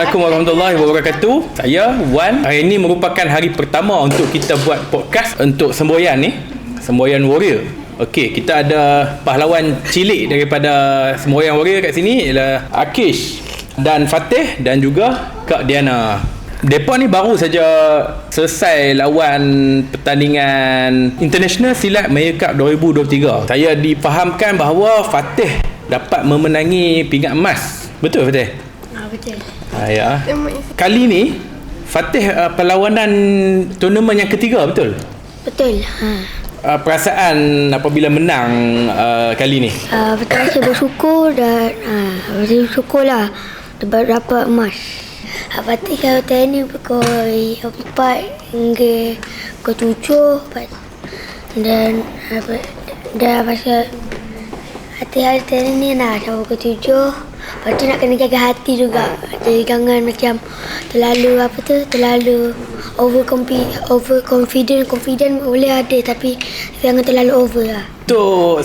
Assalamualaikum warahmatullahi wabarakatuh. Saya Wan. Hari ini merupakan hari pertama untuk kita buat podcast untuk semboyan ni, Semboyan Warrior. Okey, kita ada pahlawan cilik daripada Semboyan Warrior kat sini, ialah Akish dan Fatih dan juga Kak Diana. Depa ni baru saja selesai lawan pertandingan International Silat Maya Cup 2023. Saya difahamkan bahawa Fatih dapat memenangi pingat emas. Betul Fatih? Betul. Ya. Kali ni Fatih perlawanan tournament yang ketiga, betul? Betul. Perasaan apabila menang kali ni? Betul, saya bersyukur dan bersyukurlah dapat emas. Fatih kalau tadi pukul 4 hingga pukul 7 dan pasal hati-hati tadi ni nak sampai pukul 7. Lepas tu nak kena jaga hati juga. Jadi jangan macam terlalu confident boleh ada, tapi jangan terlalu over lah. Untuk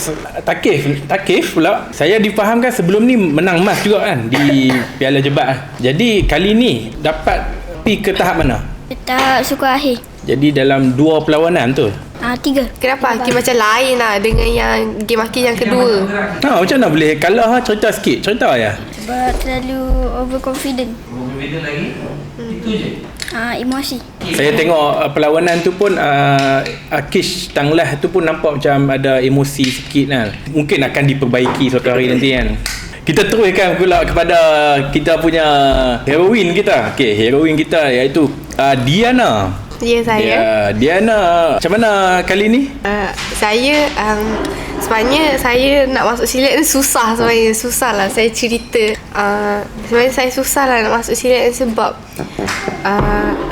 Takif pula, saya difahamkan sebelum ni menang emas juga kan di Piala Jebat. Jadi kali ni dapat pergi ke tahap mana? Tahap suku akhir. Jadi dalam 2 perlawanan tu? 3. Kenapa? Game macam lain lah dengan yang game Aki yang kedua. Macam mana boleh kalah? Cerita sikit, cerita ya. Sebab terlalu overconfident. Overconfident lagi? Itu je? Emosi. Saya tengok perlawanan tu pun Akish Tanglah tu pun nampak macam ada emosi sikit kan. Mungkin akan diperbaiki suatu hari nanti kan. Kita teruskan pula kepada kita punya heroin kita. Okey, heroin kita iaitu Diana. Ya, saya. Diana, macam mana kali ni? Saya sebenarnya saya nak masuk silat ni susah sebenarnya. Susah lah saya cerita. Sebenarnya saya susah lah nak masuk silat ni sebab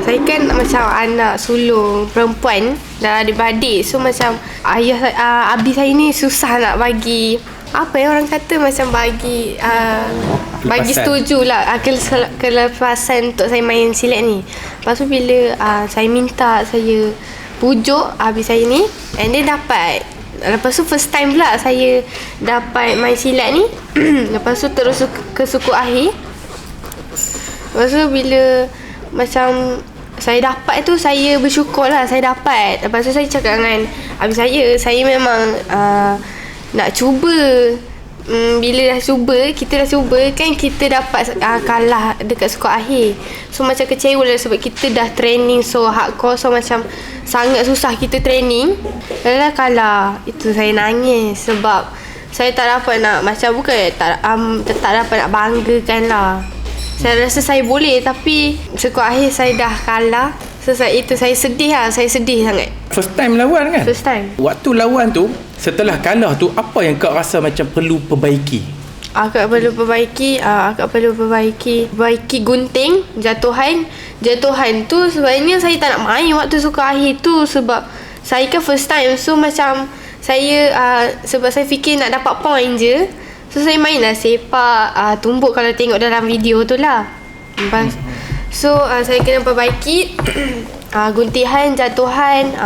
saya kan macam anak sulung perempuan dan adik-beradik. So macam abi saya ni susah nak bagi, apa yang orang kata, macam bagi setuju lah kelepasan untuk saya main silat ni. Lepas tu bila saya minta, saya pujuk habis saya ni, and dia dapat. Lepas tu first time pula saya dapat main silat ni. Lepas tu terus ke suku akhir. Lepas tu bila macam saya dapat tu, saya bersyukur lah saya dapat. Lepas tu saya cakap dengan habis saya memang nak cuba. Bila kita dah cuba kan, kita dapat kalah dekat skor akhir. So macam kecewa lah sebab kita dah training so hardcore. So macam sangat susah kita training, dah kalah. Itu saya nangis sebab saya tak dapat nak, macam bukan tak dapat nak banggakan lah. Saya rasa saya boleh, tapi skor akhir saya dah kalah. So itu saya sedih lah. Saya sedih sangat. First time lawan kan? First time. Waktu lawan tu, setelah kalah tu, apa yang kau rasa macam perlu perbaiki? Akak perlu perbaiki gunting, jatuhan tu sebenarnya saya tak nak main waktu suka akhir tu sebab saya kan first time. So macam saya sebab saya fikir nak dapat point je. So saya main lah sepak, tumbuk kalau tengok dalam video tu lah. So saya kena perbaiki guntihan, jatuhan,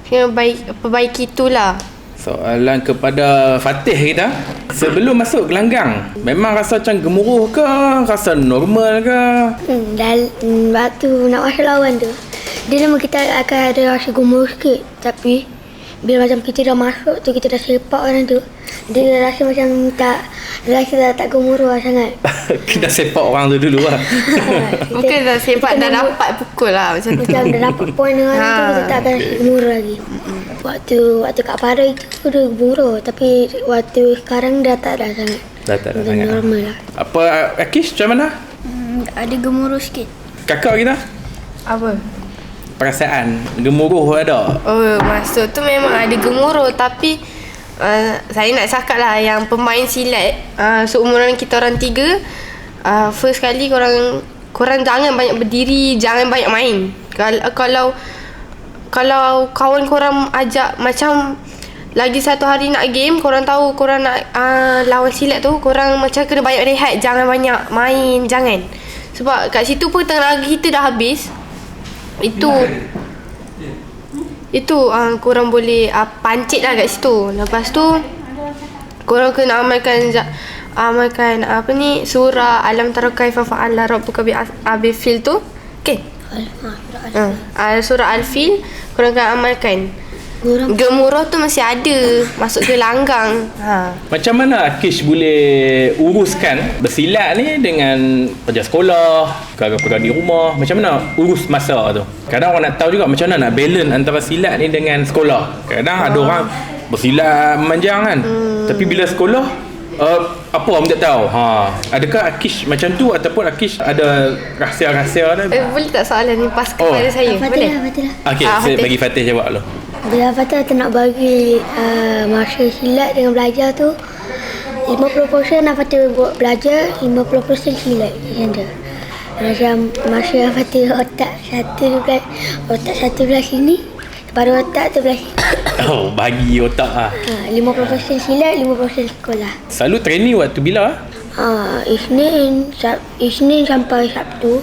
kena perbaiki itulah. Soalan kepada Fatih kita, sebelum masuk gelanggang, memang rasa macam gemuruh ke? Rasa normal ke? Waktu nak masuk lawan tu, dia memang kita akan ada rasa gemuruh sikit. Tapi bila macam kita dah masuk tu, kita dah sepak orang tu, dia rasa macam tak gemuruh lah sangat. Kita sepak orang tu dulu lah. Bukan dah sepak, dah dapat pukul lah macam tu. Macam dah dapat point dengan tu, kita tak akan gemuruh lagi. Waktu Kak Farah itu dia gemuruh, tapi waktu sekarang dah tak ada sangat. Dah tak ada sangat. Normal lah. Apa Akish, macam mana? Ada gemuruh sikit. Kakak kita? Apa? Perasaan gemuruh ada? Oh, masa tu memang ada gemuruh, tapi saya nak cakap lah yang pemain silat seumuran kita orang 3, first kali korang jangan banyak berdiri, jangan banyak main. Kalau kawan korang ajak macam lagi satu hari nak game, korang tahu korang nak lawan silat tu, korang macam kena banyak rehat, jangan banyak main, jangan. Sebab kat situ pun tenaga kita dah habis. Itu korang boleh pancit lah kat situ. Lepas tu korang kena amalkan amalkan surah alam tara kaifa fa'ala rabbuka bi fil tu. Okey. Surah Al-Fil korang akan amalkan. Gemuruh tu masih ada masuk ke langgang. Macam mana Akish boleh uruskan bersilat ni dengan kerja sekolah, perkara-perkara di rumah? Macam mana urus masa tu? Kadang orang nak tahu juga macam mana nak balance antara silat ni dengan sekolah. Kadang ada orang bersilat memanjang kan. Tapi bila sekolah apa orang tak tahu. Adakah Akish macam tu ataupun Akish ada rahsia-rahsia dah? Boleh tak soalan ni pas kepada saya? Boleh? Okey, saya bagi Fatih jawab dulu. Bila Fatah tak nak bagi masa silat dengan belajar tu 50% Fatah buat belajar, 50% silat macam tu. Macam masa Fatah otak satu belah sini, baru otak tu belah sini. Bagi otak 50% silat, 50% sekolah. Selalu training waktu bila? Isnin sampai Sabtu.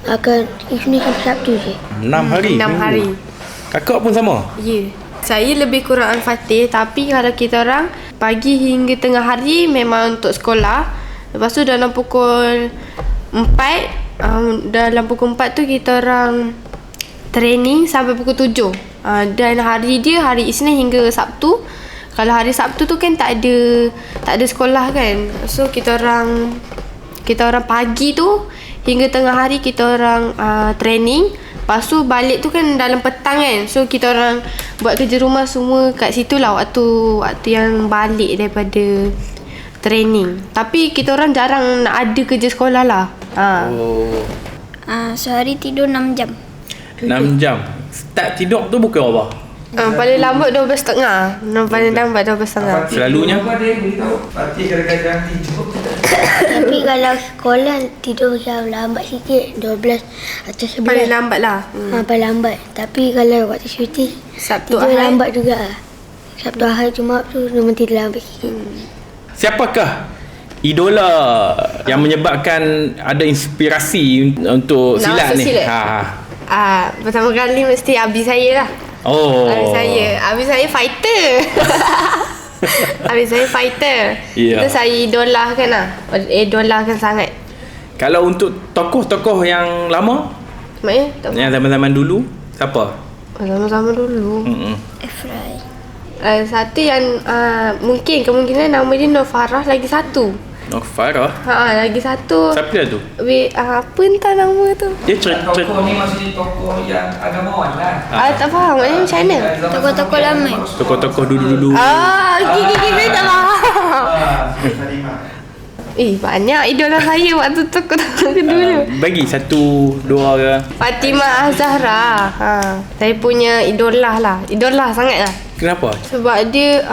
Akan Isnin sampai Sabtu je. 6 hari. 6 hari. Kakak pun sama? Ya. Saya lebih kurang Al-Fatih, tapi kalau kita orang pagi hingga tengah hari memang untuk sekolah. Lepas tu dalam pukul 4 tu kita orang training sampai pukul 7. Dan hari dia hari Isnin hingga Sabtu. Kalau hari Sabtu tu kan tak ada sekolah kan. So kita orang pagi tu hingga tengah hari kita orang training. Lepas tu balik tu kan dalam petang kan. So kita orang buat kerja rumah semua kat situ lah waktu yang balik daripada training. Tapi kita orang jarang nak ada kerja sekolah lah. Sehari tidur 6 jam. 6 jam. Start tidur tu pukul apa? Paling lambat 12.30. Paling lambat 12.30. Selalunya? Tapi kalau sekolah tidur macam lambat sikit 12 atau 11. Paling lambat lah. Paling lambat. Tapi kalau waktu syuting Sabtu tidur Ahad lambat juga. Sabtu Ahad Jumaat tu memang tidur lambat sikit. Siapakah idola yang menyebabkan ada inspirasi untuk silat ni? Pertama kali mesti Abi saya lah. Abi saya fighter. Abi saya fighter. Itu saya idolakan lah. Idolakan sangat. Kalau untuk tokoh-tokoh yang lama, yang zaman-zaman dulu, siapa? Zaman-zaman dulu Efrai. Satu yang mungkin kemungkinan nama dia Nur Farah. Lagi satu Farah? Lagi satu siapa dia tu? Apa entah nama tu. Dia cerita tokoh ni maksudnya tokoh yang agamawan lah. Tak faham maknanya macam mana. Tokoh-tokoh lama. Tokoh-tokoh dulu-dulu. Saya tak faham. Banyak idola saya waktu tokoh-tokoh dulu. Bagi 1, 2 ke? Fatimah Az-Zahra. Saya punya idola lah. Idola sangat lah. Kenapa? Sebab dia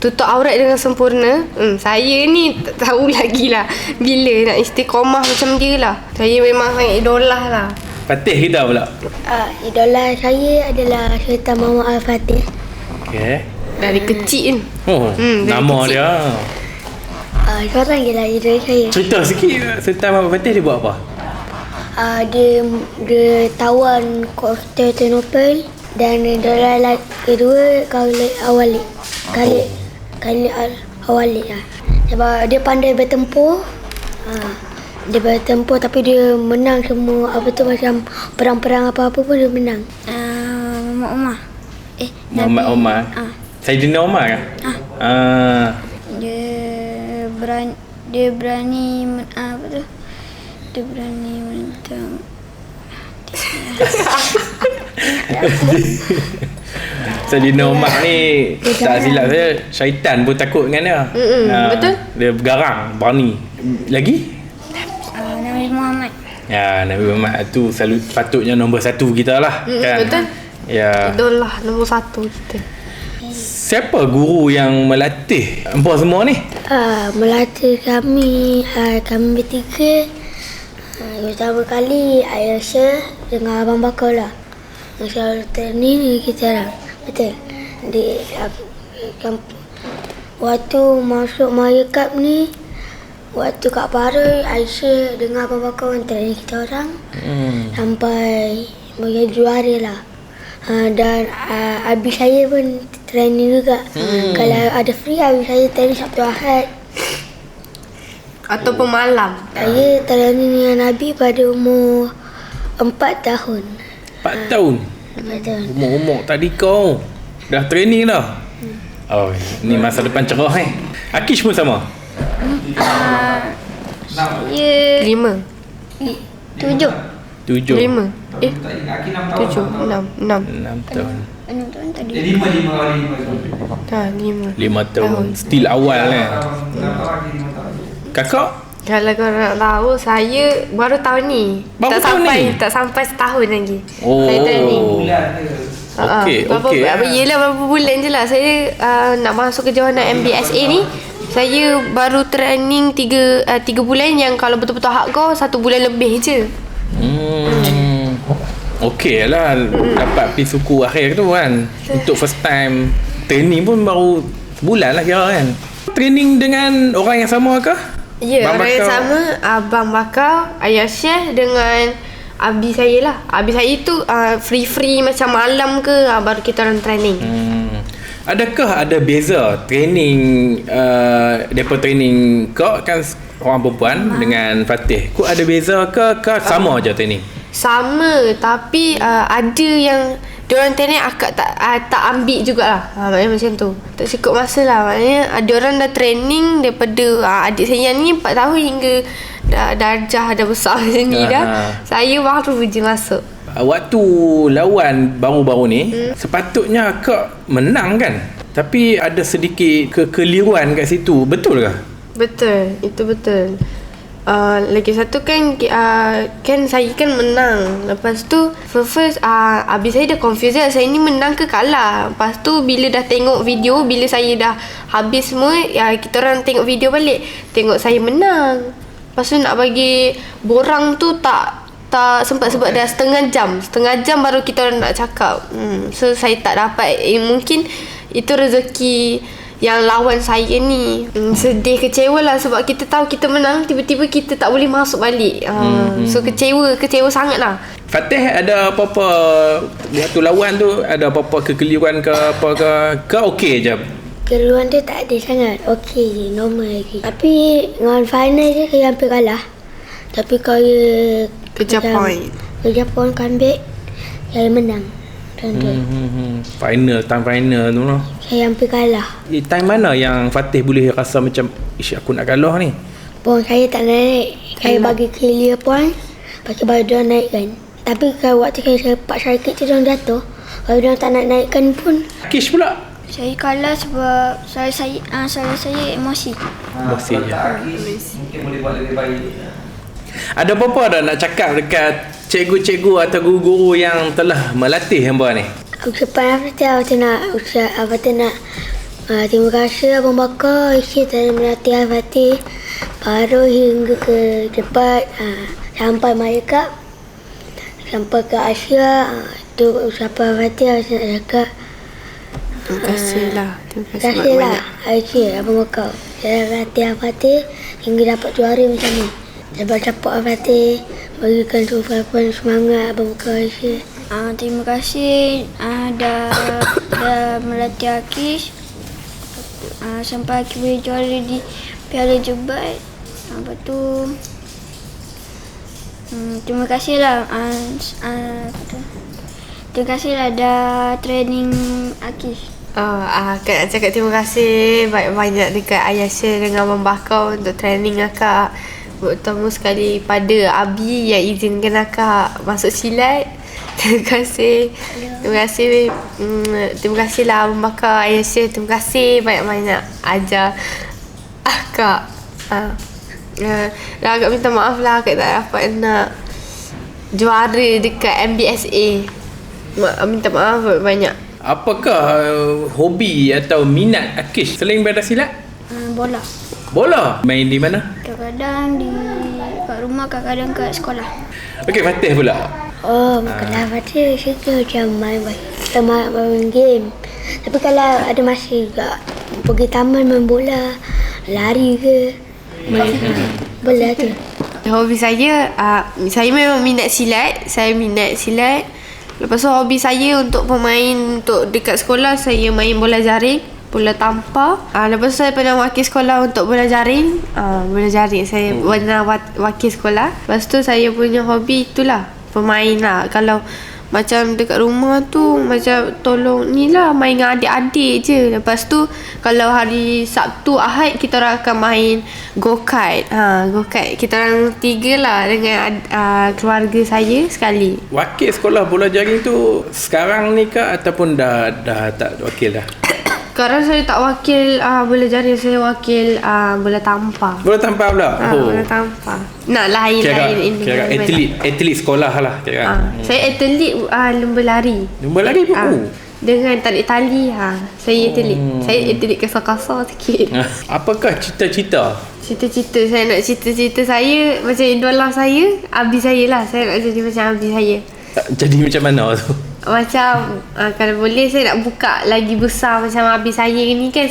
tutup aurat dengan sempurna. Saya ni tak tahu lagi lah bila nak istiqomah macam dia lah. Saya memang sangat idola lah. Fatih kita pula. Idola saya adalah Sultan Muhammad Al-Fatih. Okay. Dari kecil ni. Nama kecil. dia. Seorang je lah idola saya. Cerita sikit Sultan Muhammad Fatih dia buat apa? Dia tawan Konstantinopel. Dan idola kedua Khalid Al-Walid. Khalid Al-Walid lah. Sebab dia pandai bertempur. Dia bertempur tapi dia menang semua macam perang-perang apa-apa pun dia menang. Muhammad Omar. Muhammad Omar. Saidina Omar kan? Dia berani Dia berani menentang. Saidina Umar ni tak silap saya syaitan pun takut dengan dia. Betul. Dia bergarang, berani. Lagi? Nabi Muhammad. Nabi Muhammad tu selalu patutnya nombor 1 kita lah kan. Betul. Idola nombor 1 kita. Siapa guru yang melatih hampa semua ni? Melatih kami bertiga. Pertama kali Aisyah dengan Abang Bakar lah. Selalu training kita orang. Betul. Waktu masuk Maya Cup ni, waktu kat Para, Aisyah dengan Abang Bakar training kita orang. Sampai menjadi juara lah. Dan Abi saya pun training juga. Kalau ada free hari saya training Sabtu Ahad. Ataupun malam. Saya training dengan Nabi pada umur 4 tahun. 4 tahun. 4 tahun. Umur tadi kau dah training dah. Oh, ni masa depan cerah Akish pun sama. Saya 5. 7. 7. 5. Tak ingat. Aki 6 tahun. 7. 6. 6 tahun. 6 tahun tadi. 5 kali 5. Ha, 5. 5 tahun. Still awal 6 tahun Aki 5 tahun. Kakak? Kalau kau nak tahu, saya baru tahun ni. Baru tak tahun sampai ni? tak sampai setahun lagi. Oh. Saya training. Bulan ke? Okey, okey. Yelah berapa bulan je lah. Saya nak masuk kejohanan MBSA ni. Saya baru training 3 bulan, yang kalau betul-betul hardcore 1 bulan lebih je. Okey lah, dapat pergi suku akhir tu kan. Untuk first time training pun baru sebulan lah kira kan. Training dengan orang yang sama ke? Ya, Bang orang yang Bakar. sama. Abang Bakar, Ayah Syekh dengan Abi saya lah. Abi saya tu free-free macam malam ke, baru kita orang training. Adakah ada beza training depa training kau kan orang perempuan dengan Fatih? Kau ada beza ke sama je training? Sama, tapi ada yang diorang training akak tak ambil jugalah. Maknanya macam tu. Tak cukup masa lah. Maknanya ada orang dah training daripada adik saya yang ni 4 tahun hingga darjah dah besar macam ni dah. Saya baru je masuk. Waktu lawan baru-baru ni sepatutnya akak menang kan? Tapi ada sedikit kekeliruan kat situ. Betul ke? Betul, itu betul. Lagi satu kan kan saya kan menang. Lepas tu first habis saya dah confused lah, saya ni menang ke kalah. Lepas tu bila dah tengok video, bila saya dah habis semua, kita orang tengok video balik, tengok saya menang. Lepas tu nak bagi borang tu tak sempat sebab dah setengah jam baru kita orang nak cakap. So saya tak dapat. Mungkin itu rezeki yang lawan saya ni. Sedih, kecewa lah sebab kita tahu kita menang, tiba-tiba kita tak boleh masuk balik. So kecewa sangat lah. Fatih, ada apa-apa waktu lawan tu, ada apa-apa kekeliruan ke apa ke okey je? Keluhan tu tak ada sangat. Okey je, normal lagi. Tapi dengan final je saya hampir kalah. Tapi kalau Kejar point. Kejar point comeback, saya menang. Final, time final tu lah. Saya hampir kalah. Di time mana yang Fatih boleh rasa macam ish aku nak kalah ni? Point saya tak naik. Saya bagi clear point, lepas tu baru dia naikkan. Tapi kalau waktu saya paksa sikit tu dia jatuh. Kalau dia tak nak naikkan pun. Kish pula. Saya kalah sebab saya emosi. Emosi je. Mungkin boleh buat lebih baik. Ada apa-apa dah nak cakap dekat cikgu-cikgu atau guru-guru yang telah melatih hamba ni? Ucapan Al-Fatih nak terima kasih Abang Bakar Isyid telah melatih Al-Fatih baru hingga ke depan sampai Malaikat, sampai ke Asia. Itu ucapan Al-Fatih saya nak cakap. Terima kasih lah. Terima kasih lah Isyid Abang Bakar saya melatih Al-Fatih hingga dapat juara macam ni. Sebab support Al-Fatih, berikan tumpuan semangat Abang Bakar Isyid. Terima kasih dah melatih Akish sampai Akish boleh juara di Piala Jubat. Lepas tu terima kasih lah dah training Akish. Akak nak cakap terima kasih banyak-banyak dekat Ayah Syekh dengan Abang Bakar untuk training akak. Terutama sekali pada Abi yang izinkan akak masuk silat. Terima kasih. Terima kasih lah Abang Bakar, Ayah Syekh. Terima kasih banyak-banyak ajar akak. Agak minta maaf lah akak tak dapat nak juara dekat MBSA. Minta maaf banyak. Apakah hobi atau minat Akish selain berada silat? Bola. Bola? Main di mana? Kadang-kadang kat rumah, kadang-kadang kat sekolah. Okey, Fatih pula. Kalau Fatih suka macam main game. Tapi kalau ada masa juga pergi taman main bola, lari ke, bola tu. Hobi saya memang minat silat. Saya minat silat. Lepas tu hobi saya untuk pemain, untuk dekat sekolah saya main bola jaring, bola tampar. Lepas tu saya pernah wakil sekolah untuk bola jaring. Bola jaring saya pernah wakil sekolah. Lepas tu saya punya hobi itulah pemain lah. Kalau macam dekat rumah tu macam tolong ni lah, main dengan adik-adik je. Lepas tu kalau hari Sabtu Ahad kita orang akan main go-kart. Go-kart kita orang 3 lah dengan keluarga saya sekali. Wakil sekolah bola jaring tu sekarang ni ke ataupun dah tak wakil dah? Sekarang saya tak wakil bola jaring, saya wakil bola tampar. Bola tampar pula? Bola tampar. Nak lain-lain. Kira atlet sekolah lah kira. Saya atlet lumba lari. Lumba lari pun? Dengan tarik tali. Saya atlet. Saya atlet kasar-kasar sikit. Apakah cita-cita? Cita-cita saya nak cita-cita saya macam idola saya, Abi saya lah. Saya nak jadi macam Abi saya. Jadi macam mana tu? Macam kalau boleh saya nak buka lagi besar macam Abi saya ni kan.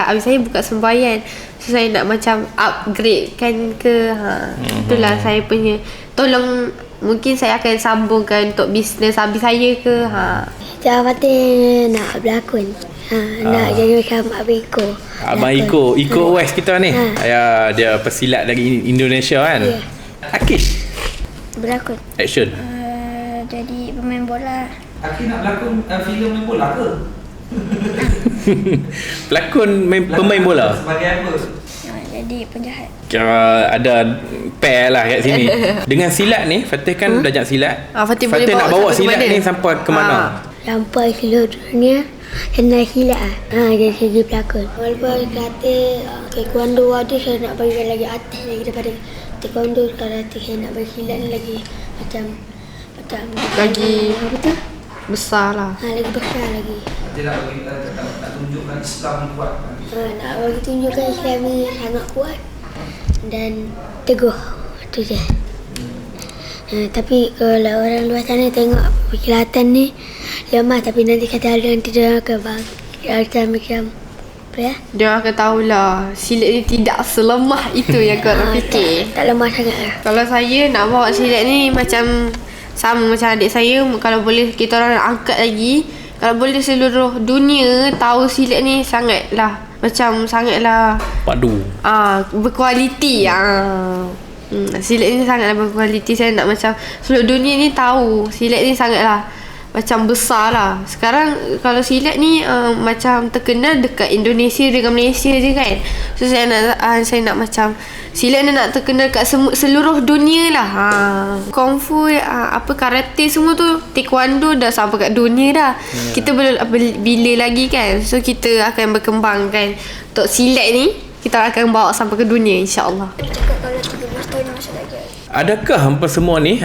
Abi saya buka sembahyang. So saya nak macam upgrade kan ke. Itulah saya punya. Tolong, mungkin saya akan sambungkan untuk bisnes Abi saya ke. Macam Fatih nak berlakon. Nak jadi macam Abang Iko. Abang Iko West kita ni. Dia pesilat dari Indonesia kan. Akish Berlakon. action. Jadi pemain bola. Aki nak berlakon filem main bola ke? Pelakon pemain bola. Sebagai apa? Jadi penjahat. Kira ada pair lah kat sini. Dengan silat ni Fatih kan belajar silat. Fatih boleh nak bawa bawa sampai silat ke mana? ni sampai ke mana? Sampai seluruh dunia kena silat jadi segi pelakon. Walaupun kata taekwondo ada, saya nak bagi lagi atas lagi daripada taekwondo. Karate saya nak bagi silat ni lagi macam Lagi apa tu? besar lah. Lagi besar lagi. Dia nak bagi nak tunjukkan Islam ni kuat. Nak bagi tunjukkan Islam ni sangat kuat dan teguh. Itu je. Tapi kalau orang luar sana tengok perkhidmatan ni lemah, tapi nanti kata nanti dia akan macam apa ya? Dia akan tahulah silat ni tidak selemah itu yang korang fikir. Tak lemah sangat lah. Kalau saya nak bawa silat ni macam sama macam adik saya. Kalau boleh kita orang nak angkat lagi. Kalau boleh seluruh dunia tahu silat ni sangatlah Padu. berkualiti. Silat ni sangatlah berkualiti. Saya nak macam seluruh dunia ni tahu silat ni sangatlah macam besar lah. Sekarang kalau silat ni macam terkenal dekat Indonesia dengan Malaysia je kan. So saya nak macam silat ni nak terkenal kat seluruh dunia lah. Kung fu, karate semua tu, taekwondo dah sampai kat dunia dah. Kita bila lagi kan. So kita akan berkembang kan. Untuk silat ni kita akan bawa sampai ke dunia insya-Allah. Cakap kalau 13 tahun masuk lagi. Adakah hampa semua ni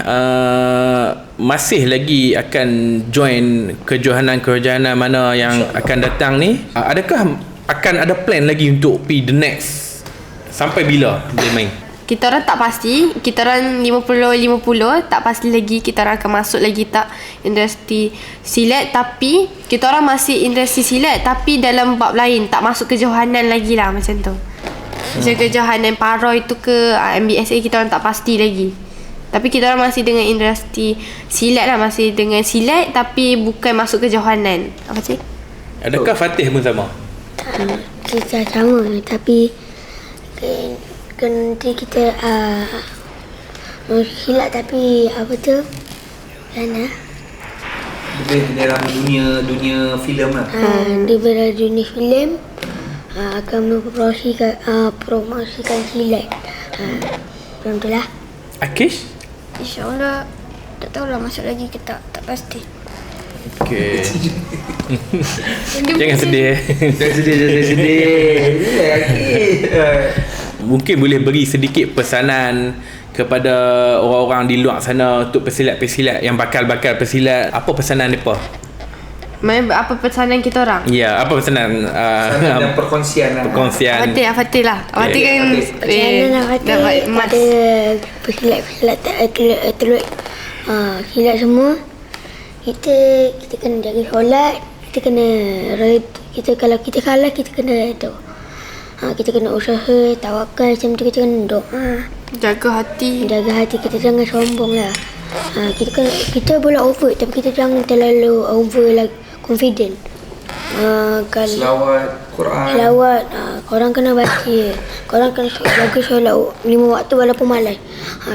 masih lagi akan join kejohanan-kejohanan mana yang akan datang ni? Adakah akan ada plan lagi untuk pergi the next? Sampai bila dia main? Kita orang tak pasti. Kita orang 50-50. Tak pasti lagi kita orang akan masuk lagi tak industri silat. Tapi kita orang masih industri silat tapi dalam bab lain. Tak masuk kejohanan lagi lah macam tu. Macam kejohanan paroi tu ke MBSA kita orang tak pasti lagi. Tapi kita orang masih dengan industri silat lah. Masih dengan silat tapi bukan masuk kejohanan. Apa cik? Adakah Fatih pun sama? Kita sama tapi nanti kita silat tapi apa tu mana Dia dalam dunia filem lah. Di dalam dunia filem akan promosikan silat. Macam tu lah. Akish? InsyaAllah tak tahulah masuk lagi ke tak pasti. Okay. Jangan sedih. Jangan sedih. Mungkin boleh beri sedikit pesanan kepada orang-orang di luar sana untuk pesilat-pesilat yang bakal pesilat. Apa pesanan mereka? Apa pesanan kita orang? Ya, apa pesanan? Dan perkongsian lah. Fatih lah. Fatih kan Dapat emas. Ada pesilat atlet silat semua. Kita kena jaga solat. Kalau kita kalah kita kena tu. Kita kena usaha, tawakal macam tu, kita kena doa. Jaga hati kita, jangan sombong lah. kita boleh over, tapi kita jangan terlalu over like confident. Kalau Selawat, Quran. selawat, korang kena baca. Korang kena jaga solat 5 waktu walaupun malas.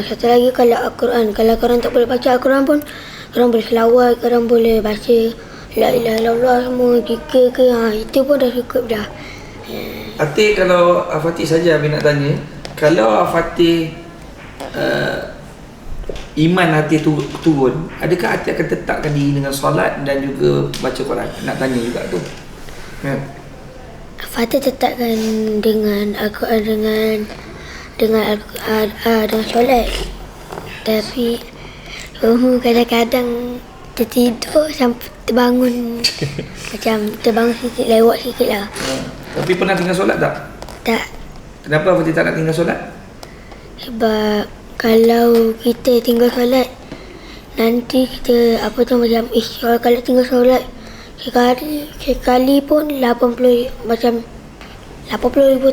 Satu lagi kalau Al-Quran, kalau korang tak boleh baca Al-Quran pun, korang boleh selawat, korang boleh baca La ilaha illallah semua 3 ke, itu pun dah cukup dah. Atik, kalau Al-Fatih saja Habis nak tanya, kalau Al-Fatih iman hati turun, adakah hati akan tetapkan diri dengan solat dan juga baca Quran? Nak tanya juga tu. Fatih tetapkan dengan Al-Quran dengan solat. Tapi kadang-kadang tertidur sampai terbangun macam terbangun sikit, lewat sikit lah. Tapi pernah tinggal solat tak? Tak. Kenapa Al-Fatih tak nak tinggal solat? Sebab kalau kita tinggal solat, nanti kita macam kalau tinggal solat sekali pun 80,000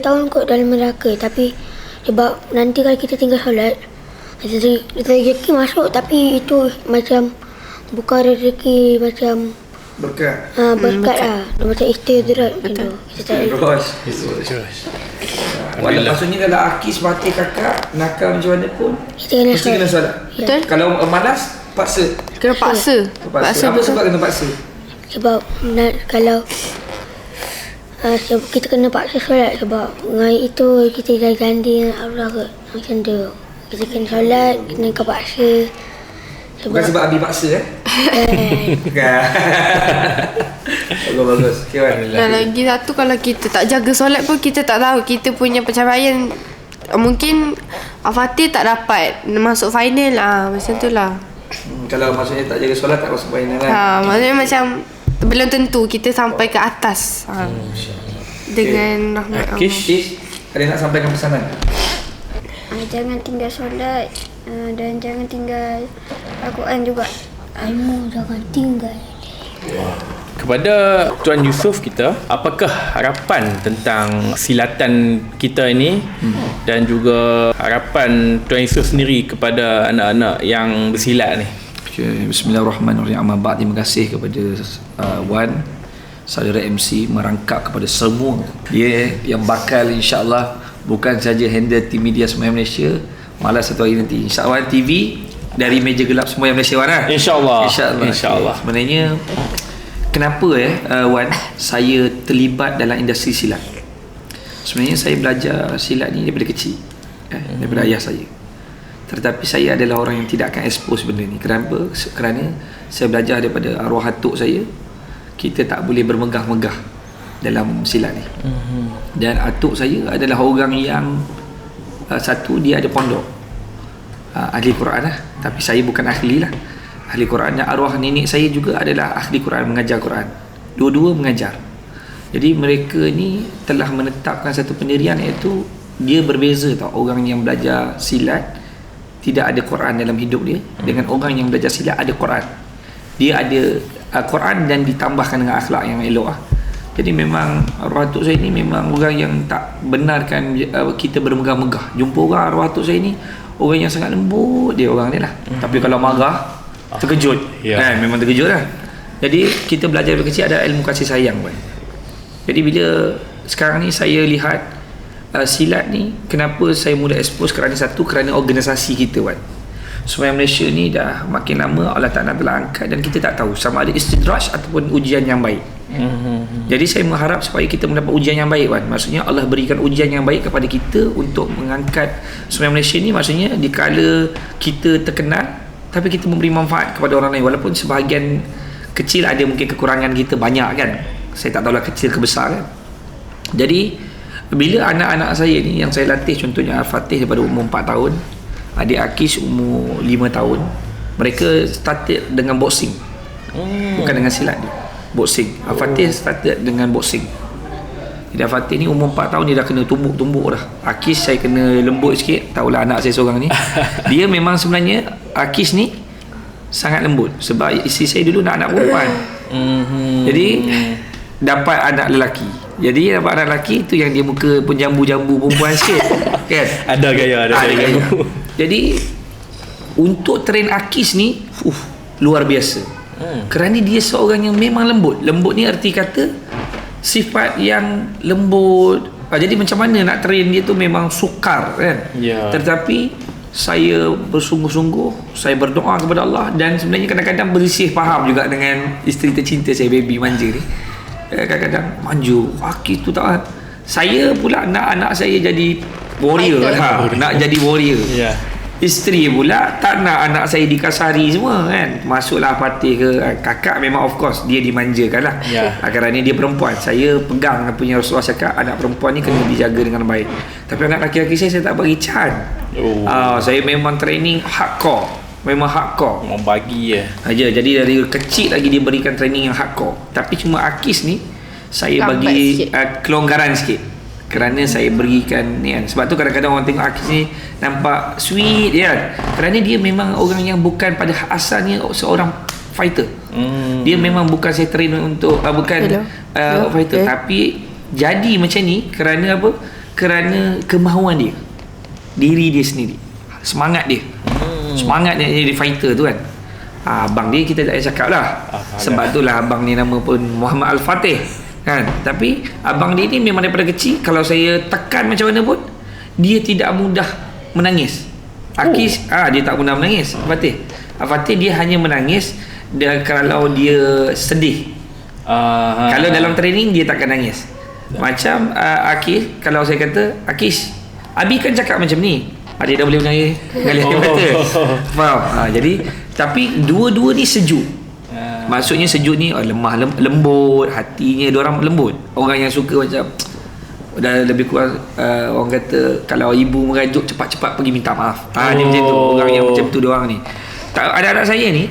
tahun kot dalam neraka. Tapi sebab nanti kalau kita tinggal solat, rezeki masuk, tapi itu macam bukan rezeki macam Berkat. berkat lah. Macam istirahat macam tu. Kita tak Maksudnya kalau Akis, Fatih, kakak nakal macam mana pun kita kena mesti kena solat. Betul? Kalau malas, paksa. Kena paksa. Apa sebab kena paksa? Sebab kalau sebab kita kena paksa solat, sebab dengan itu kita dah ganti dengan Allah kot. Macam tu. Kita kena solat, kena kepaksa. Bukan sebab Abi paksa Bukan. Bagus. Okay, Wan. Dan lagi satu, kalau kita tak jaga solat pun kita tak tahu kita punya pencapaian. Mungkin Al-Fatih tak dapat masuk final macam tu lah. Kalau maksudnya tak jaga solat tak masuk final kan? Maksudnya macam belum tentu kita sampai ke atas. Dengan rahmat Allah. Kish, ada nak sampaikan pesanan? Jangan tinggal solat dan jangan tinggal Al-Quran juga. Ilmu jangan tinggal. Kepada Tuan Yusof kita, apakah harapan tentang silatan kita ini dan juga harapan Tuan Yusof sendiri kepada anak-anak yang bersilat ni? Okay, Bismillahirrahmanirrahim. Amma ba'd, terima kasih kepada Wan, saudara MC, merangkap kepada semua dia yang bakal insya-Allah bukan saja handle tim media Sembahyang Malaysia, malah satu hari nanti insya-Allah TV dari meja gelap Sembahyang Malaysia Wan. InsyaAllah. InsyaAllah. Sebenarnya kenapa Wan saya terlibat dalam industri silat? Sebenarnya saya belajar silat ni daripada kecil, daripada ayah saya. Tetapi saya adalah orang yang tidak akan expose benda ni. Kenapa? Kerana saya belajar daripada arwah atuk saya, kita tak boleh bermegah-megah dalam silat ni. Dan atuk saya adalah orang yang satu, dia ada pondok, ahli Quran lah. Tapi saya bukan ahli lah, ahli Quran. Dan arwah nenek saya juga adalah ahli Quran, mengajar Quran. Dua-dua mengajar. Jadi mereka ni telah menetapkan satu pendirian, iaitu dia berbeza tau, orang yang belajar silat tidak ada Quran dalam hidup dia dengan orang yang belajar silat ada Quran. Dia ada Quran dan ditambahkan dengan akhlak yang elok lah. Jadi memang arwah atuk saya ni memang orang yang tak benarkan kita bermegah-megah. Jumpa orang arwah atuk saya ni orang yang sangat lembut dia orang ni lah. Tapi kalau marah terkejut, memang terkejut lah. Jadi kita belajar dari kecil ada ilmu kasih sayang kan. Jadi bila sekarang ni saya lihat silat ni, kenapa saya mula expose? Kerana satu, kerana organisasi kita kan. Sembahyang Malaysia ni dah makin lama Allah Ta'ala telah angkat dan kita tak tahu sama ada istidraj ataupun ujian yang baik. Jadi saya mengharap supaya kita mendapat ujian yang baik kan. Maksudnya Allah berikan ujian yang baik kepada kita untuk mengangkat Sembahyang Malaysia ni. Maksudnya dikala kita terkenal tapi kita memberi manfaat kepada orang lain, walaupun sebahagian kecil ada mungkin kekurangan kita banyak kan. Saya tak tahulah kecil ke besar kan. Jadi bila anak-anak saya ni yang saya latih, contohnya Al-Fatih daripada umur 4 tahun, adik Akis umur 5 tahun, mereka started dengan boxing, bukan dengan silat dia, boxing. Al-Fatih started dengan boxing. Jadi Al-Fatih ni umur 4 tahun dia dah kena tumbuk-tumbuk dah. Akis saya kena lembut sikit, tahulah anak saya seorang ni dia memang sebenarnya Akis ni sangat lembut sebab isteri saya dulu nak anak perempuan. Jadi dapat anak lelaki. Jadi dapat anak lelaki tu yang dia muka pun jambu-jambu perempuan sikit kan. Ada gaya, ada gaya. Jadi untuk train Akis ni luar biasa. Kerana dia seorang yang memang lembut. Lembut ni arti kata sifat yang lembut. Jadi macam mana nak train dia tu memang sukar kan. Tetapi saya bersungguh-sungguh, saya berdoa kepada Allah, dan sebenarnya kadang-kadang berisih faham juga dengan isteri tercinta saya, baby manja ni. Kadang-kadang manja, Akis tu tak. Saya pula nak anak saya jadi warrior lah, nak jadi warrior. Isteri pula tak nak anak saya dikasari semua kan. Masuklah Fatih ke kakak, memang of course dia dimanjakan lah. Kerana dia perempuan. Saya pegang apa yang Rasulullah cakap, anak perempuan ni kena dijaga dengan baik. Tapi anak laki-laki saya tak bagi can. Saya memang training hardcore. Memang hardcore. Memang bagi aja. Jadi dari kecil lagi dia berikan training yang hardcore. Tapi cuma Akis ni saya bagi kelonggaran sikit. Kerana saya berikan ni kan. Sebab tu kadang-kadang orang tengok Akis ni nampak sweet kan. Kerana dia memang orang yang bukan pada asalnya seorang fighter. Dia memang bukan saya train untuk bukan fighter. Tapi jadi macam ni kerana apa? Kerana kemahuan dia, diri dia sendiri, semangat dia. Semangat dia jadi fighter tu kan. Abang dia kita tak payah cakap lah. Sebab tu lah abang ni nama pun Muhammad Al-Fatih kan. Tapi abang dia ni memang daripada kecil, kalau saya tekan macam mana pun dia tidak mudah menangis. Akis dia tak mudah menangis. Fatih dia hanya menangis kalau dia sedih. Kalau dalam training dia takkan nangis. Macam Akis, kalau saya kata Akis, Abi kan cakap macam ni, dia dah boleh menangis dengan air mata. Faham? Jadi tapi dua-dua ni sejuk. Maksudnya sejuk ni lemah, lembut, hatinya diorang lembut. Orang yang suka macam dah lebih kurang orang kata kalau ibu merajuk cepat-cepat pergi minta maaf. Dia macam tu. Orang yang macam tu diorang ni. Anak-anak saya ni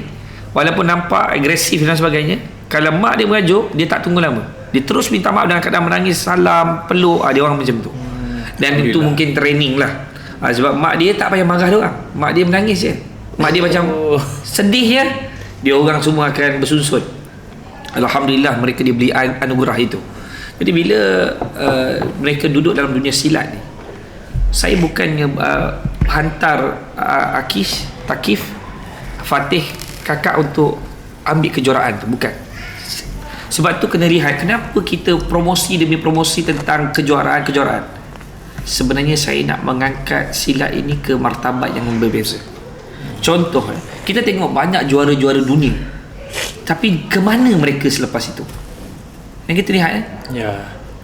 walaupun nampak agresif dan sebagainya, kalau mak dia merajuk dia tak tunggu lama. Dia terus minta maaf dalam keadaan menangis, salam, peluk. Dia orang macam tu. Dan itu mungkin training lah. Sebab mak dia tak payah marah diorang. Mak dia menangis je. Mak dia macam sedih je, dia orang semua akan bersusun. Alhamdulillah mereka diberi anugerah itu. Jadi bila mereka duduk dalam dunia silat ni, saya bukannya hantar Akis, Takif, Fatih, kakak untuk ambil kejuaraan tu, bukan. Sebab tu kena lihat kenapa kita promosi demi promosi tentang kejuaraan-kejuaraan. Sebenarnya saya nak mengangkat silat ini ke martabat yang berbeza. Contoh, kita tengok banyak juara-juara dunia, tapi ke mana mereka selepas itu? Yang kita lihat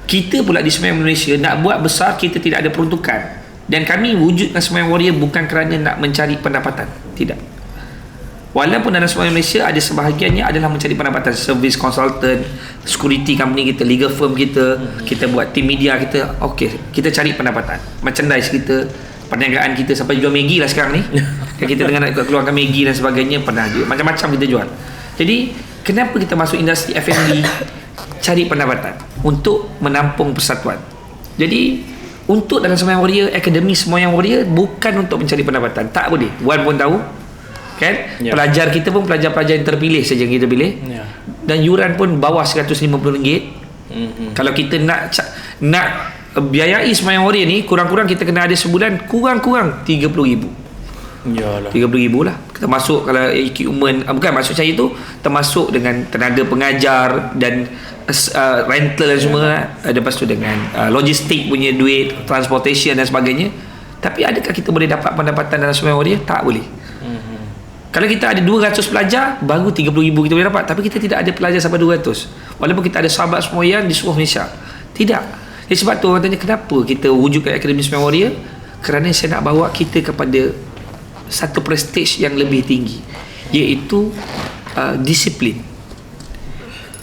kita pula di Sembahyang Malaysia nak buat besar, kita tidak ada peruntukan. Dan kami wujudkan Sembahyang Warrior bukan kerana nak mencari pendapatan, tidak. Walaupun dalam Sembahyang Malaysia ada sebahagiannya adalah mencari pendapatan, service consultant, security company kita, legal firm kita, kita buat team media kita, kita cari pendapatan, merchandise kita, perniagaan kita, sampai jual Maggi lah sekarang ni. Kita dengan nak keluarkan Maggi dan sebagainya, pernah juga macam-macam kita jual. Jadi kenapa kita masuk industri F&B? Cari pendapatan untuk menampung persatuan. Jadi untuk dalam Sembahyang Warrior, Akademi Sembahyang Warrior bukan untuk mencari pendapatan. Tak boleh. Wan pun tahu kan. Pelajar kita pun pelajar-pelajar yang terpilih saja yang kita pilih. Dan yuran pun bawah RM150. Kalau kita nak biayai Sembahyang Warrior ni, kurang-kurang kita kena ada sebulan kurang-kurang RM30,000. RM30,000 lah. Kita masuk kalau equipment, bukan maksud saya tu termasuk dengan tenaga pengajar dan rental dan semua, lepas tu dengan logistik punya duit, transportation dan sebagainya. Tapi adakah kita boleh dapat pendapatan dalam Sembahyang Warrior? Tak boleh. Kalau kita ada 200 pelajar, baru RM30,000 kita boleh dapat. Tapi kita tidak ada pelajar sampai 200. Walaupun kita ada sahabat semboyan di seluruh Malaysia, tidak. Jadi sebab tu orang tanya kenapa kita wujudkan Akademi Sembahyang Warrior? Kerana saya nak bawa kita kepada satu prestige yang lebih tinggi, iaitu disiplin.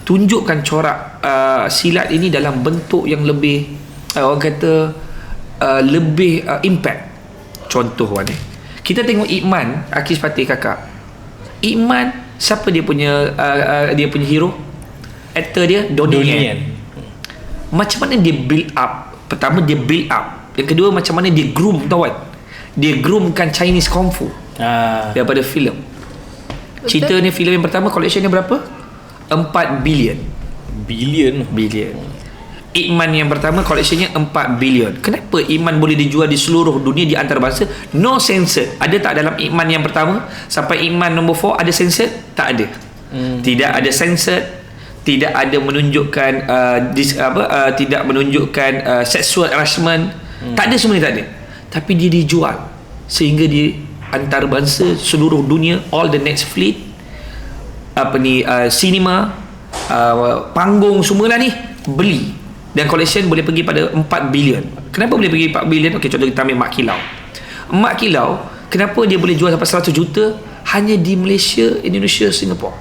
Tunjukkan corak silat ini dalam bentuk yang lebih orang kata lebih impact. Contoh ni, kita tengok Iqman, Akis Fatih kakak. Iqman, siapa dia punya hero? Aktor dia Donnie Yen. Macam mana dia build up? Pertama dia build up, yang kedua macam mana dia groom, tahu kan? Dia groomkan Chinese Kung Fu daripada filem. Cerita ni, filem yang pertama collection dia berapa? 4 bilion. Iman yang pertama koleksinya 4 bilion. Kenapa Iman boleh dijual di seluruh dunia di antarabangsa? No censored. Ada tak dalam Iman yang pertama sampai Iman nombor 4 ada censored? Tak ada. Tidak ada censored. Tidak ada menunjukkan tidak menunjukkan sexual harassment. Tak ada, semua ni tak ada. Tapi dia dijual sehingga di antarabangsa seluruh dunia, all the Netflix, cinema, panggung semualah ni beli. Dan collection boleh pergi pada 4 bilion. Kenapa boleh pergi 4 bilion? Okey, contoh kita ambil Mak Kilau. Mak Kilau, kenapa dia boleh jual sampai 100 juta hanya di Malaysia, Indonesia, Singapura?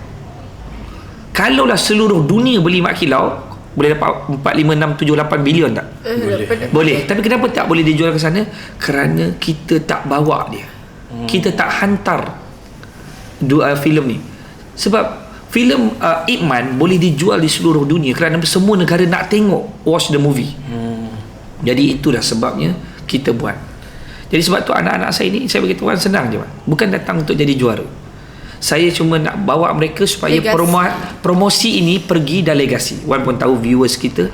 Kalaulah seluruh dunia beli Mak Kilau, boleh dapat 4, 5, 6, 7, 8 bilion tak? Boleh. Tapi kenapa tak boleh dijual ke sana? Kerana kita tak bawa dia. Kita tak hantar filem ni. Sebab filem Ip Man boleh dijual di seluruh dunia kerana semua negara nak tengok, watch the movie. Jadi itulah sebabnya kita buat. Jadi sebab tu anak-anak saya ni, saya beritahu orang senang je, bukan datang untuk jadi juara. Saya cuma nak bawa mereka supaya promosi ini pergi dan legasi. Wan pun tahu viewers kita,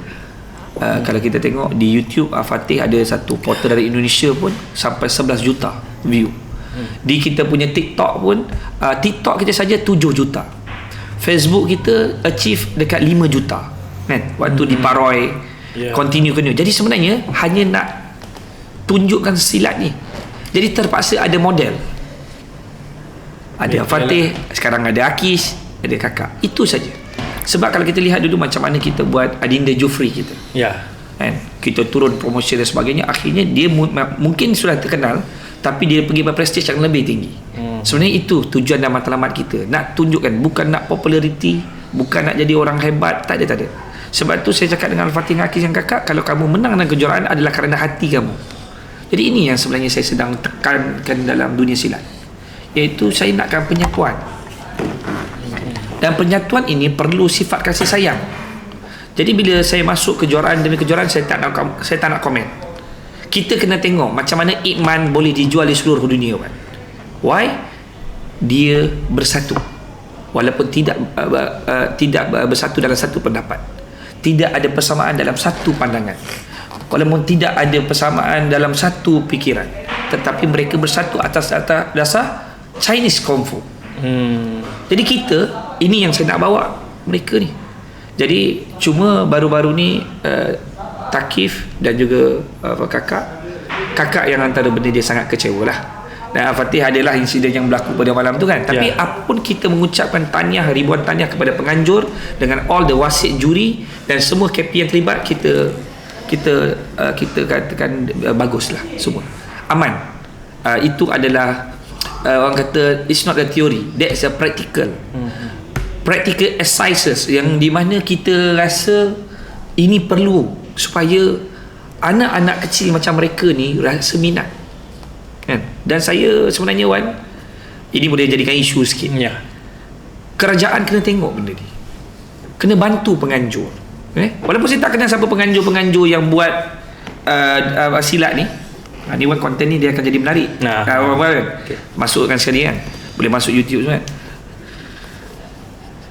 kalau kita tengok di YouTube, Fatih ada satu portal dari Indonesia pun sampai 11 juta view. Di kita punya TikTok pun, TikTok kita saja 7 juta. Facebook kita achieve dekat 5 juta kan, waktu di Paroi, continue. Jadi sebenarnya hanya nak tunjukkan silat ni. Jadi terpaksa ada model. Ada Fatih, sekarang ada Akis, ada kakak. Itu saja. Sebab kalau kita lihat dulu macam mana kita buat Adinda Jufri kita, kan, kita turun promosi dan sebagainya, akhirnya dia mungkin sudah terkenal, tapi dia pergi pada prestige yang lebih tinggi. Sebenarnya itu tujuan dan matlamat kita, nak tunjukkan, bukan nak populariti, bukan nak jadi orang hebat, tak ada. Sebab tu saya cakap dengan Fatih Akis yang kakak, kalau kamu menang dalam kejuaraan adalah kerana hati kamu. Jadi ini yang sebenarnya saya sedang tekankan dalam dunia silat, iaitu saya nakkan penyatuan. Dan penyatuan ini perlu sifat kasih sayang. Jadi bila saya masuk kejuaraan demi kejuaraan, saya tak nak komen. Kita kena tengok macam mana Ip Man boleh dijual di seluruh dunia, kan? Why? Dia bersatu. Walaupun tidak bersatu dalam satu pendapat, tidak ada persamaan dalam satu pandangan, walaupun tidak ada persamaan dalam satu pikiran, tetapi mereka bersatu atas dasar Chinese Kung Fu. Jadi kita, ini yang saya nak bawa mereka ni. Jadi cuma baru-baru ni Takif dan juga kakak yang antara benda dia sangat kecewa lah. Dan Fatih adalah insiden yang berlaku pada malam tu, kan. Tapi apapun kita mengucapkan tahniah, ribuan tahniah kepada penganjur dengan all the wasit juri dan semua KP yang terlibat, kita katakan baguslah semua. Aman. Itu adalah orang kata it's not a theory, that's a practical. Practical exercises yang di mana kita rasa ini perlu supaya anak-anak kecil macam mereka ni rasa minat, kan? Dan saya sebenarnya, Wan, ini boleh jadikan isu sikit. Kerajaan kena tengok benda ni, kena bantu penganjur. Walaupun saya tak kenal siapa penganjur yang buat silat ni. Ni Wan, konten ni dia akan jadi menarik. Masukkan sekali, kan, boleh masuk YouTube semua.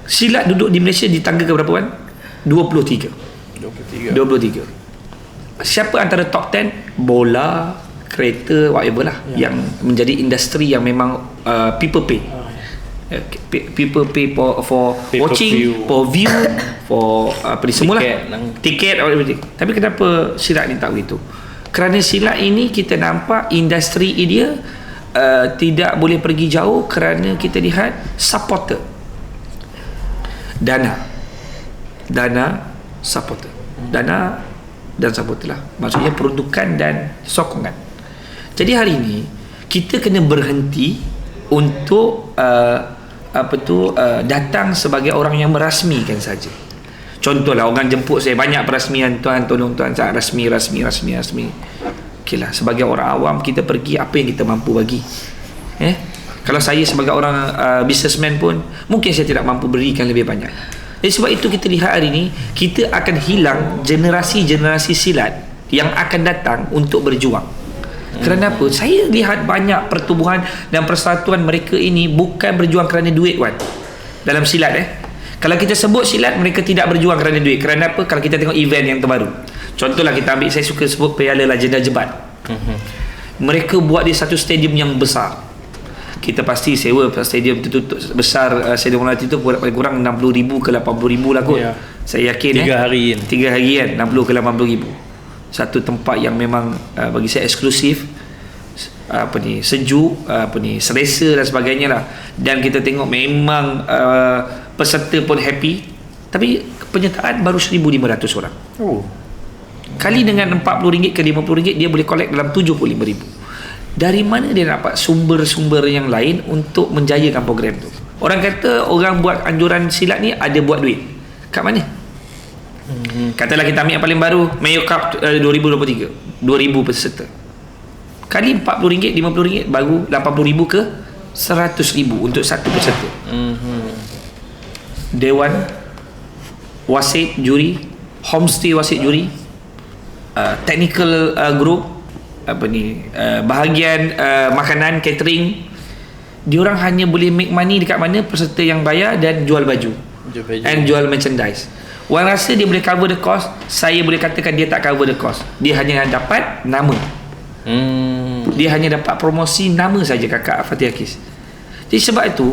Silat duduk di Malaysia di tangga ke berapa, Wan? 23. Siapa antara top 10? Bola, kereta, whatever lah, yang menjadi industri yang memang people pay. People pay for watching, for view, for semualah, tiket, everything. Tapi kenapa silat ni tak begitu? Kerana silat ini kita nampak industri dia tidak boleh pergi jauh kerana kita lihat supporter, dana, supporter, dana dan supporter lah, maksudnya peruntukan dan sokongan. Jadi hari ini kita kena berhenti untuk datang sebagai orang yang merasmikan saja. Contohlah, orang jemput saya, banyak perasmian, tuan tolong tuan, saya rasmi. Okeylah, sebagai orang awam kita pergi apa yang kita mampu bagi. Kalau saya sebagai orang businessman pun mungkin saya tidak mampu berikan lebih banyak. Jadi sebab itu kita lihat hari ini kita akan hilang generasi-generasi silat yang akan datang untuk berjuang. Kerana apa? Saya lihat banyak pertubuhan dan persatuan mereka ini bukan berjuang kerana duit, Wan, dalam silat. Kalau kita sebut silat, mereka tidak berjuang kerana duit. Kerana apa? Kalau kita tengok event yang terbaru, contohlah kita ambil, saya suka sebut Piala Legenda Jebat. Mereka buat di satu stadium yang besar. Kita pasti sewa stadium tertutup besar, Stadium Melati tu paling kurang 60,000 ke 80,000 lah kot. Saya yakin 3 hari kan. 3 hari kan, 60 ke 80,000. Satu tempat yang memang bagi saya eksklusif, sejuk, selesa dan sebagainya lah. Dan kita tengok memang peserta pun happy. Tapi penyertaan baru 1,500 orang. Kali dengan RM40 ke RM50, dia boleh collect dalam RM75,000. Dari mana dia dapat sumber-sumber yang lain untuk menjayakan program tu? Orang kata orang buat anjuran silat ni ada buat duit. Kat mana? Katalah kita ambil yang paling baru, Mayo Cup 2023, 2,000 peserta. Kali RM40, RM50, baru RM80,000 ke RM100,000 untuk satu peserta. Dewan wasit juri, homestay wasit juri, technical group, bahagian makanan, catering, diorang hanya boleh make money dekat mana? Peserta yang bayar dan jual baju and jual merchandise. Orang rasa dia boleh cover the cost. Saya boleh katakan dia tak cover the cost. Dia hanya dapat nama. Dia hanya dapat promosi nama saja kakak Fatih Haqiz. Jadi sebab itu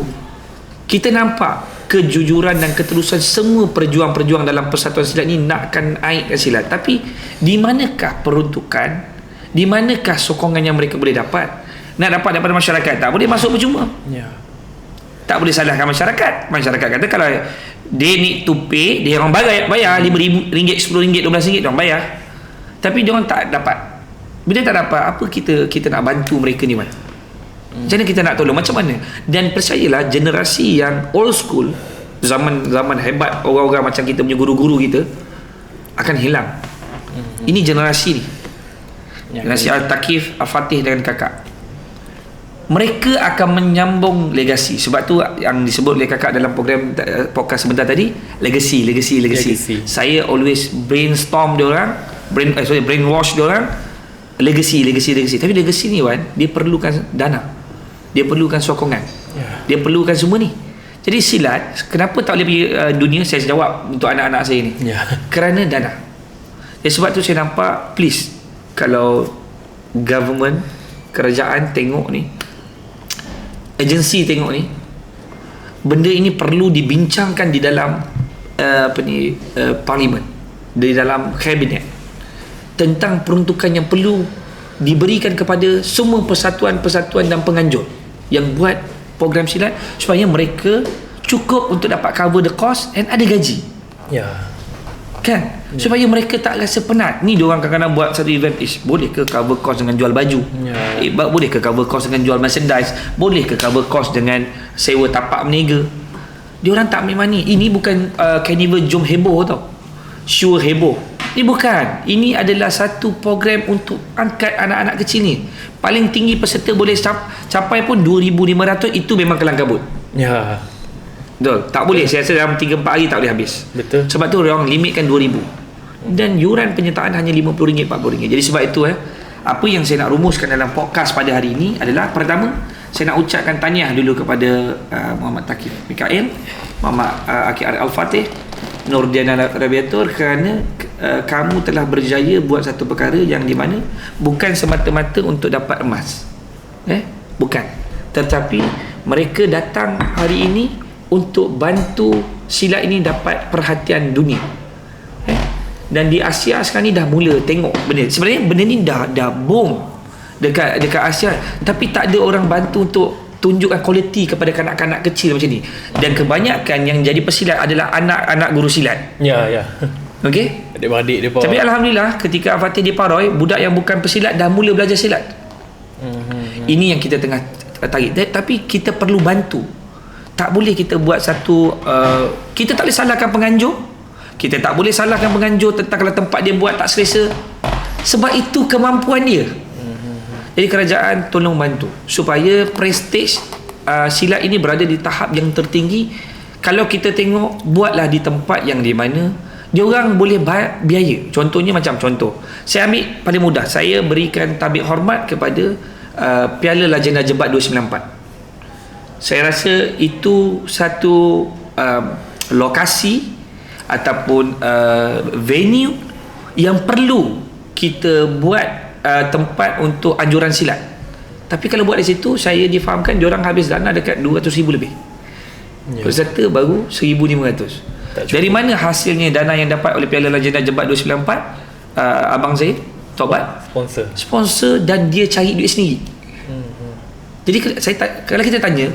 kita nampak kejujuran dan keterusan semua perjuang-perjuang dalam persatuan silat ni nakkan naikkan silat. Tapi di manakah peruntukan, di manakah sokongan yang mereka boleh dapat? Nak dapat daripada masyarakat, tak boleh masuk percuma. Tak boleh salahkan masyarakat. Masyarakat kata kalau they need to pay, dia orang bayar RM5,000, RM10, RM12, dia orang bayar. Tapi dia orang tak dapat. Bila tak dapat, apa kita nak bantu mereka ni, macam mana kita nak tolong, macam mana? Dan percayalah, generasi yang old school, zaman hebat, orang-orang macam kita punya guru-guru kita akan hilang. Ini generasi ni, generasi Al-Taqif, Al-Fatih dengan kakak. Mereka akan menyambung legasi. Sebab tu yang disebut oleh kakak dalam program podcast sebentar tadi, legacy. Saya always brainstorm dia orang, brainwash dia orang, legacy. Tapi legacy ni, Wan, dia perlukan dana, dia perlukan sokongan, dia perlukan semua ni. Jadi silat kenapa tak boleh pergi dunia? Saya jawab untuk anak-anak saya ni, kerana dana. Sebab tu saya nampak, please, kalau government, kerajaan tengok ni, agensi tengok ni, benda ini perlu dibincangkan di dalam parlimen, di dalam kabinet, tentang peruntukan yang perlu diberikan kepada semua persatuan-persatuan dan penganjur yang buat program silat, supaya mereka cukup untuk dapat cover the cost and ada gaji. Kan? Supaya mereka tak rasa penat. Ni diorang kadang-kadang buat satu event, boleh ke cover cost dengan jual baju? Boleh ke cover cost dengan jual merchandise? Boleh ke cover cost dengan sewa tapak berniaga? Diorang tak ambil money. Ini bukan carnival jom heboh tau, show heboh. Ini bukan. Ini adalah satu program untuk angkat anak-anak kecil ni. Paling tinggi peserta boleh capai pun 2,500. Itu memang kelang kabut. Betul. Tak boleh. Saya rasa dalam 3-4 hari tak boleh habis. Betul. Sebab tu orang limitkan 2,000. Dan yuran penyertaan hanya RM50, RM40. Jadi sebab itu apa yang saya nak rumuskan dalam podcast pada hari ini adalah, pertama, saya nak ucapkan tahniah dulu kepada Muhammad Taqif Mikail, Muhammad Akil Al-Fatih, Nurdiana Rabiatur, kerana kamu telah berjaya buat satu perkara yang di mana bukan semata-mata untuk dapat emas. Bukan. Tetapi mereka datang hari ini untuk bantu silat ini dapat perhatian dunia. Dan di Asia sekarang ni dah mula tengok benda. Sebenarnya benda ni dah boom dekat Asia, tapi tak ada orang bantu untuk tunjukkan kualiti kepada kanak-kanak kecil macam ni. Dan kebanyakan yang jadi pesilat adalah anak-anak guru silat. Okey? Adik-beradik dia pun. Tapi alhamdulillah ketika Al-Fatih di Paroi, budak yang bukan pesilat dah mula belajar silat. Ini yang kita tengah tarik. Tapi kita perlu bantu. Tak boleh kita buat satu kita tak boleh salahkan penganjur. Kita tak boleh salahkan penganjur tentang kalau tempat dia buat tak selesa. Sebab itu kemampuan dia. Jadi kerajaan tolong bantu supaya prestige silat ini berada di tahap yang tertinggi. Kalau kita tengok, buatlah di tempat yang di mana dia orang boleh bayar biaya. Contohnya macam contoh, saya ambil paling mudah, saya berikan tabik hormat kepada Piala Legenda Jebat 294. Saya rasa itu satu lokasi ataupun venue yang perlu kita buat tempat untuk anjuran silat. Tapi kalau buat di situ, saya difahamkan diorang habis dana dekat 200,000 lebih. Peserta baru 1,500. Dari mana hasilnya dana yang dapat oleh Piala Legenda Jebat 294? Abang saya Tobat sponsor dan dia cari duit sendiri. Jadi kalau kita tanya,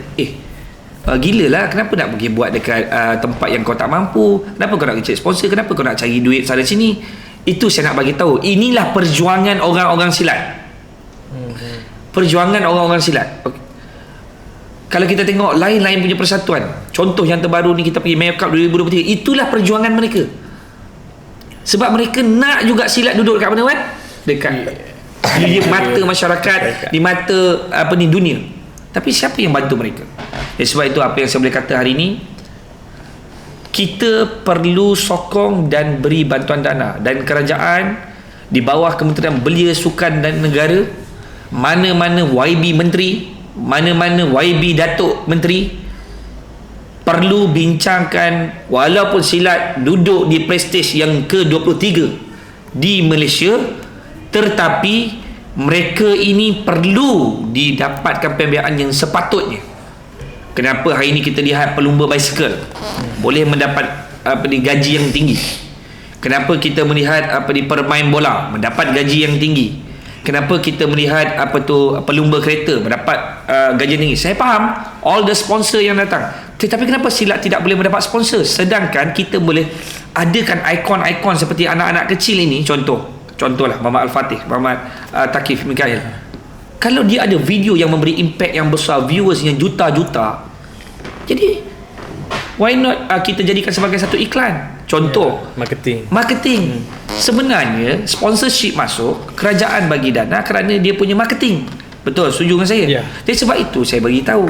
gila lah, kenapa nak pergi buat dekat tempat yang kau tak mampu? Kenapa kau nak cari sponsor? Kenapa kau nak cari duit sana sini? Itu saya nak bagi tahu. Inilah perjuangan orang-orang silat. Perjuangan orang-orang silat. Okay. Kalau kita tengok lain-lain punya persatuan, contoh yang terbaru ni kita pergi Mayo Cup 2023, itulah perjuangan mereka. Sebab mereka nak juga silat duduk dekat mana, Wan? Dekat di mata masyarakat, di mata dunia. Tapi siapa yang bantu mereka? Sebab itu apa yang saya boleh kata hari ini, kita perlu sokong dan beri bantuan dana, dan kerajaan di bawah Kementerian Belia, Sukan dan Negara, mana-mana YB Menteri, mana-mana YB Datuk Menteri perlu bincangkan, walaupun silat duduk di prestij yang ke-23 di Malaysia, tetapi mereka ini perlu didapatkan pembiayaan yang sepatutnya. Kenapa hari ini kita lihat pelumba basikal boleh mendapat gaji yang tinggi? Kenapa kita melihat pemain bola mendapat gaji yang tinggi? Kenapa kita melihat pelumba kereta mendapat gaji tinggi? Saya faham all the sponsor yang datang. Tetapi kenapa silat tidak boleh mendapat sponsor? Sedangkan kita boleh adakan ikon-ikon seperti anak-anak kecil ini. Contohlah Muhammad Al-Fatih, Muhammad Takif Mikael. Kalau dia ada video yang memberi impact yang besar, viewersnya juta-juta, jadi why not kita jadikan sebagai satu iklan? Contoh, marketing. Sebenarnya sponsorship masuk, kerajaan bagi dana kerana dia punya marketing. Betul, setuju dengan saya? Jadi sebab itu saya bagi tahu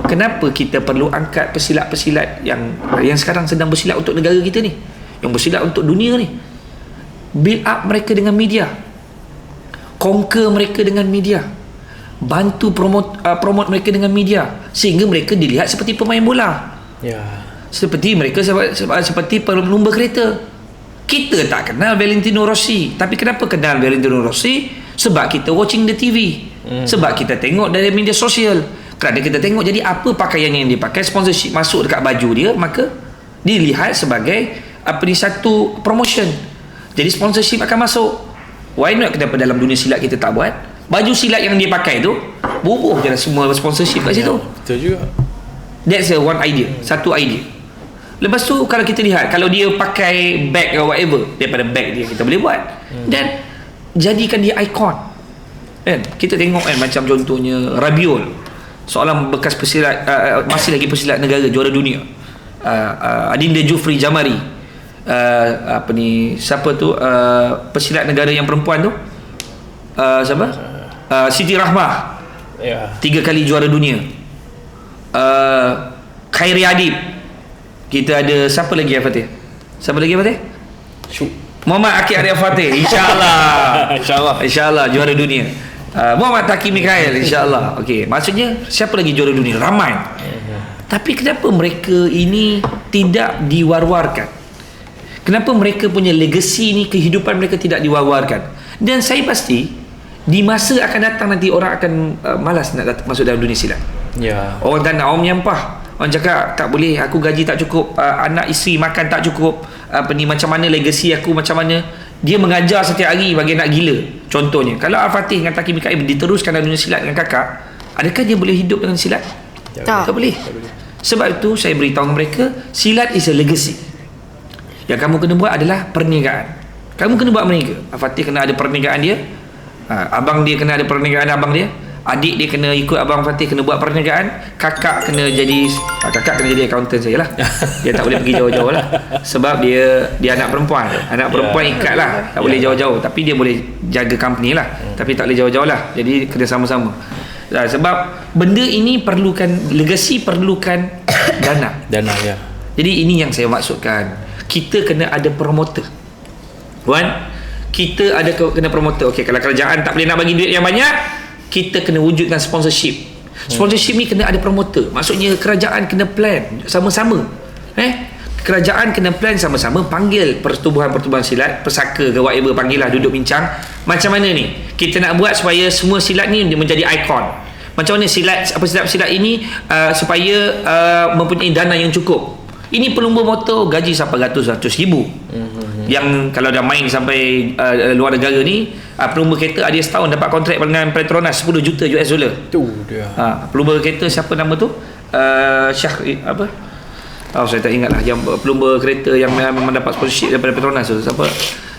kenapa kita perlu angkat pesilat-pesilat yang sekarang sedang bersilat untuk negara kita ni, yang bersilat untuk dunia ni. Build up mereka dengan media, conquer mereka dengan media, bantu promote mereka dengan media, sehingga mereka dilihat seperti pemain bola, seperti mereka seperti pelumba kereta. Kita tak kenal Valentino Rossi, tapi kenapa kenal Valentino Rossi? Sebab kita watching the TV, sebab kita tengok dari media sosial. Kerana kita tengok, jadi apa pakaian yang dia pakai, sponsorship masuk dekat baju dia, maka dilihat sebagai satu promotion. Jadi sponsorship akan masuk. Why not, kenapa dalam dunia silat kita tak buat? Baju silat yang dia pakai tu, bubuh je lah semua sponsorship kat situ. Betul juga. That's one idea, satu idea. Lepas tu kalau kita lihat, kalau dia pakai bag atau whatever, daripada bag dia kita boleh buat, dan jadikan dia ikon. Kan? Kita tengok kan, macam contohnya Rabiul, seorang bekas pesilat, masih lagi pesilat negara, juara dunia. Adinda Jufri Jamari, siapa tu, pesilat negara yang perempuan tu, siapa? Siti Rahmah, 3 kali juara dunia. Khairi Adib. Kita ada siapa lagi, Fatih? Muhammad Akid Arif Fatih, InsyaAllah juara dunia. Muhammad Taki Mikael, InsyaAllah. Okey, maksudnya siapa lagi juara dunia? Ramai. Tapi kenapa mereka ini tidak diwar-warkan? Kenapa mereka punya legasi ni, kehidupan mereka tidak diwar-warkan? Dan saya pasti di masa akan datang nanti orang akan malas nak masuk dalam dunia silat. Orang tak nak, orang menyampah. Orang cakap tak boleh, aku gaji tak cukup, anak isteri makan tak cukup, macam mana legasi aku, macam mana. Dia mengajar setiap hari bagi nak gila. Contohnya, kalau Al-Fatih dengan Taki Mikael diteruskan dalam dunia silat dengan kakak, adakah dia boleh hidup dengan silat? Tak boleh. Sebab itu saya beritahu mereka, silat is a legacy. Yang kamu kena buat adalah perniagaan. Kamu kena buat mereka. Al-Fatih kena ada perniagaan dia, abang dia kena ada perniagaan abang dia, adik dia kena ikut abang Fatih, kena buat perniagaan, kakak kena jadi accountant saya lah. Dia tak boleh pergi jauh-jauh lah, sebab dia anak perempuan ikat lah, tak boleh jauh-jauh, tapi dia boleh jaga company lah, tapi tak boleh jauh-jauh lah. Jadi kena sama-sama lah, sebab benda ini perlukan legasi, perlukan dana. Jadi ini yang saya maksudkan, kita kena ada promoter. Kita ada kena promoter. Okey, kalau kerajaan tak boleh nak bagi duit yang banyak, kita kena wujudkan sponsorship. Sponsorship ni kena ada promoter. Maksudnya kerajaan kena plan sama-sama. kerajaan kena plan sama-sama, panggil pertubuhan-pertubuhan silat, pesaka ke whatever, panggil lah, duduk bincang macam mana ni kita nak buat supaya semua silat ni menjadi ikon. Macam mana silat ini supaya mempunyai dana yang cukup. Ini pelumba motor gaji sampai ratus ribu. Yang kalau dah main sampai luar negara ni, pelumba kereta ada setahun dapat kontrak dengan Petronas 10 juta US dollar. Tu dia. Pelumba kereta siapa nama tu? Syah apa? Saya tak ingat lah. Yang pelumba kereta yang memang dapat sponsorship daripada Petronas tu siapa?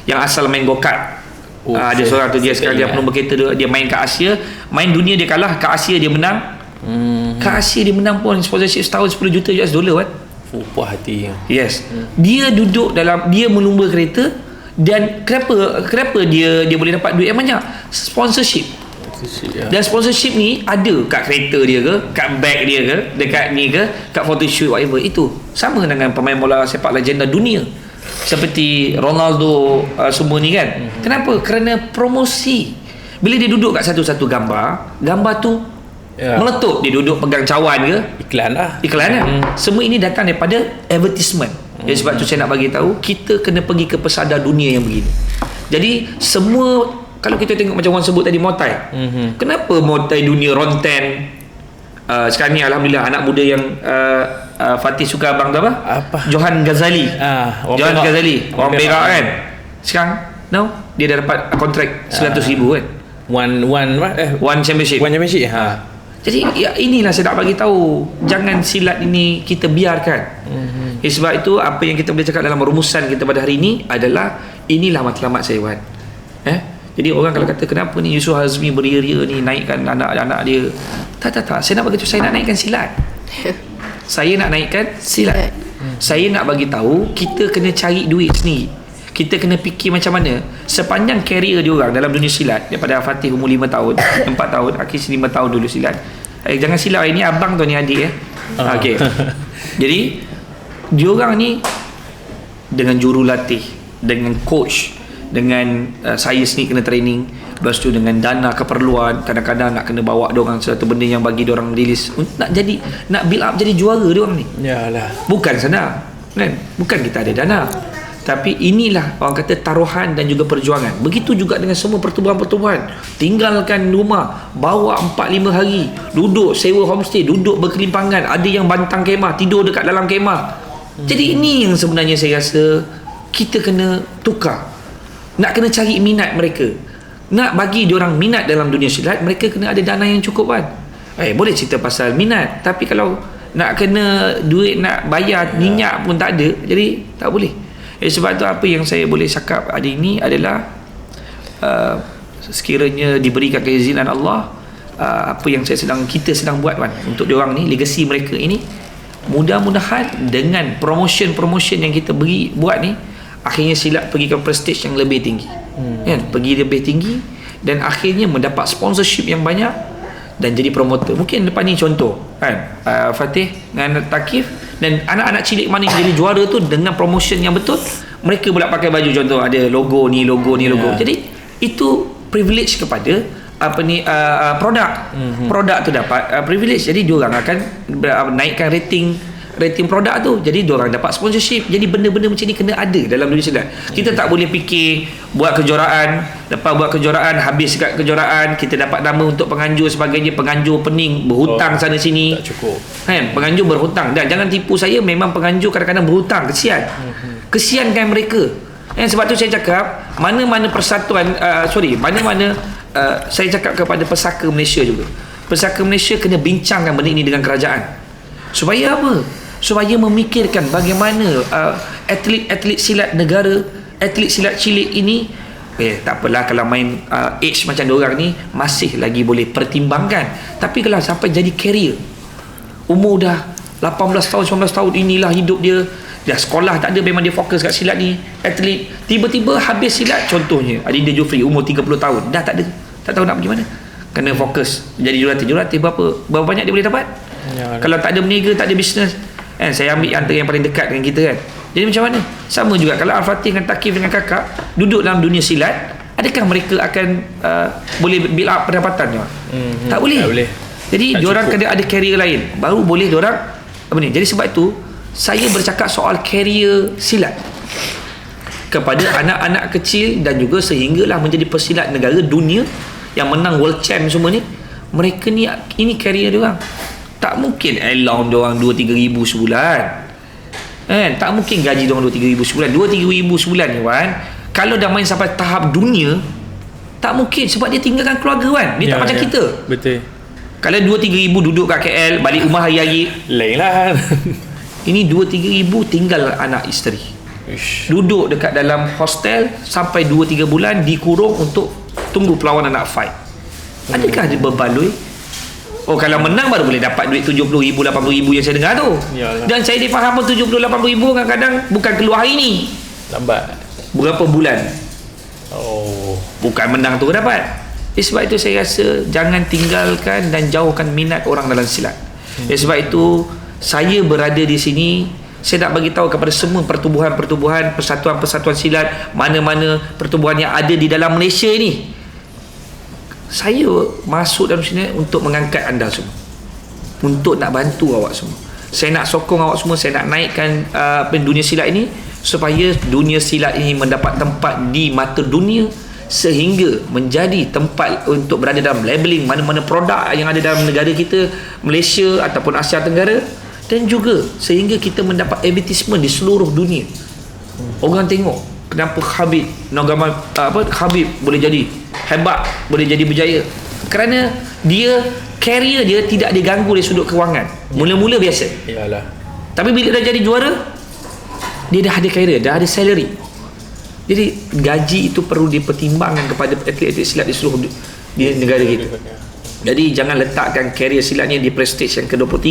Yang asal main go-kart. Ada seorang tu, dia sekarang dia pelumba kereta, dia main kat Asia, main dunia dia kalah, kat Asia dia menang. Kat Asia dia menang pun sponsorship setahun 10 juta US dollar kan. Puas hati. Yes. Dia duduk dalam, dia melumba kereta, dan kenapa dia boleh dapat duit yang banyak? Sponsorship. Dan sponsorship ni ada kat kereta dia ke, kat bag dia ke, dekat ni ke, kat photoshoot whatever. Itu sama dengan pemain bola sepak legenda dunia seperti Ronaldo, semua ni kan. Kenapa? Kerana promosi. Bila dia duduk kat satu-satu gambar tu meletup, dia duduk pegang cawan ke, iklan lah. Semua ini datang daripada advertisement. Jadi sebab tu saya nak bagi tahu, kita kena pergi ke pesada dunia yang begini. Jadi semua, kalau kita tengok macam orang sebut tadi Muay, kenapa Muay dunia ronten, sekarang ni alhamdulillah anak muda yang Fatih suka abang tu apa? Johan Ghazali. Johan Ghazali, orang Perak kan. Sekarang dia dah dapat kontrak 100,000 kan. One championship. Jadi inilah saya nak bagi tahu, jangan silat ini kita biarkan. Sebab itu apa yang kita boleh cakap dalam rumusan kita pada hari ini adalah, inilah matlamat saya Wan. Jadi orang kalau kata kenapa ni Yusof Hazmi beria-ria ni naikkan anak-anak dia, tak, saya nak bagi tahu, saya nak naikkan silat. Saya nak naikkan silat. Saya nak bagi tahu, kita kena cari duit sendiri. Kita kena fikir macam mana sepanjang karier dia orang dalam dunia silat, daripada Fatih umur 5 tahun 4 tahun, Akis 5 tahun dulu silat. Jangan silap, ini abang tu, ni adik okey. Jadi diorang ni dengan jurulatih, dengan coach, dengan saya sendiri kena training, lepas tu dengan dana keperluan, kadang-kadang nak kena bawa diorang satu benda yang bagi diorang rilis, nak build up jadi juara diorang ni. Yalah. Bukan senang kan, bukan kita ada dana, tapi inilah orang kata taruhan dan juga perjuangan. Begitu juga dengan semua pertubuhan-pertubuhan. Tinggalkan rumah, bawa 4-5 hari, duduk sewa homestay, duduk berkelimpangan, ada yang bantang kemah, tidur dekat dalam kemah. Jadi ini yang sebenarnya saya rasa kita kena tukar. Nak kena cari minat mereka. Nak bagi diorang minat dalam dunia silat, mereka kena ada dana yang cukup kan. Boleh cerita pasal minat, tapi kalau nak kena duit, nak bayar minyak pun tak ada, jadi tak boleh. Sebab tu apa yang saya boleh cakap hari ini adalah sekiranya diberikan keizinan Allah, apa yang kita sedang buat kan untuk diorang ni, legasi mereka ini, mudah-mudahan dengan promotion yang kita buat ni, akhirnya silat pergi ke prestige yang lebih tinggi, kan, pergi lebih tinggi, dan akhirnya mendapat sponsorship yang banyak dan jadi promoter. Mungkin depan ni contoh kan, Fatih dengan Takif dan anak-anak cilik mana yang jadi juara tu dengan promotion yang betul, mereka pula pakai baju contoh ada logo ni. Jadi itu privilege kepada produk tu dapat privilege. Jadi diorang akan naikkan rating produk tu, jadi diorang dapat sponsorship. Jadi benda-benda macam ni kena ada dalam dunia silat. Kita tak boleh fikir buat kejuaraan, lepas buat kejuaraan, habis kat kejuaraan kita dapat nama untuk penganjur sebagainya, penganjur pening berhutang sana sini, tak cukup kan, penganjur berhutang. Dan jangan tipu saya, memang penganjur kadang-kadang berhutang, kesiankan mereka. Sebab tu saya cakap mana-mana persatuan, saya cakap kepada pesaka Malaysia juga, pesaka Malaysia kena bincangkan benda ini dengan kerajaan. Supaya apa? Supaya memikirkan bagaimana atlet silat negara, atlet silat cilik ini, tak apalah kalau main age macam diorang ni masih lagi boleh pertimbangkan. Tapi kalau sampai jadi career, umur dah 18 tahun 19 tahun, inilah hidup dia, dah sekolah tak ada, memang dia fokus kat silat ni, atlet, tiba-tiba habis silat, contohnya Adinda Jufri umur 30 tahun dah tak ada, tak tahu nak pergi mana, kena fokus jadi jurulatih. Berapa banyak dia boleh dapat? Kalau tak ada berniaga, tak ada bisnes kan, saya ambil antara yang paling dekat dengan kita kan. Jadi macam mana? Sama juga kalau Al-Fatih dengan Takif dengan kakak duduk dalam dunia silat, adakah mereka akan boleh build up pendapatan? Tak boleh. Jadi diorang kena ada career lain, baru boleh diorang apa ni. Jadi sebab itu saya bercakap soal karier silat kepada anak-anak kecil dan juga sehinggalah menjadi pesilat negara dunia yang menang world champ semua ni. Mereka ni, ini karier dia orang. Tak mungkin allowance dia orang 2-3 ribu sebulan. Tak mungkin gaji dia orang 2-3 ribu sebulan. 2-3 ribu sebulan ni Wan, kalau dah main sampai tahap dunia, tak mungkin sebab dia tinggalkan keluarga Wan. Dia tak macam kita. Betul. Kalau 2-3 ribu duduk kat KL, balik rumah hari-hari, Lain lah. ini 2-3 ribu tinggal anak isteri. Duduk dekat dalam hostel sampai 2-3 bulan, dikurung untuk tunggu perlawanan nak fight. Adakah dia berbaloi? Oh, kalau menang baru boleh dapat duit 70,000, 80,000 yang saya dengar tu. Yalah. Dan saya difaham pun 70, 80,000 kadang-kadang bukan keluar hari ni. Lambat. Berapa bulan? Oh. Bukan menang tu dapat. Sebab itu saya rasa jangan tinggalkan dan jauhkan minat orang dalam silat. Sebab itu saya berada di sini, saya nak bagi tahu kepada semua pertubuhan-pertubuhan, persatuan-persatuan silat, mana-mana pertubuhan yang ada di dalam Malaysia ini. Saya masuk dalam sini untuk mengangkat anda semua, untuk nak bantu awak semua. Saya nak sokong awak semua. Saya nak naikkan dunia silat ini supaya dunia silat ini mendapat tempat di mata dunia, sehingga menjadi tempat untuk berada dalam labeling mana-mana produk yang ada dalam negara kita, Malaysia ataupun Asia Tenggara, dan juga sehingga kita mendapat advertisement di seluruh dunia. Orang tengok kenapa Khabib Khabib boleh jadi hebat, boleh jadi berjaya, kerana dia career dia tidak diganggu dari sudut kewangan. Mula-mula biasa, Yalah. tapi bila dah jadi juara, dia dah ada career, dah ada salary. Jadi gaji itu perlu dipertimbangkan kepada atlet-atlet silat di seluruh di negara kita. Jadi jangan letakkan career silat ni di prestige yang ke-23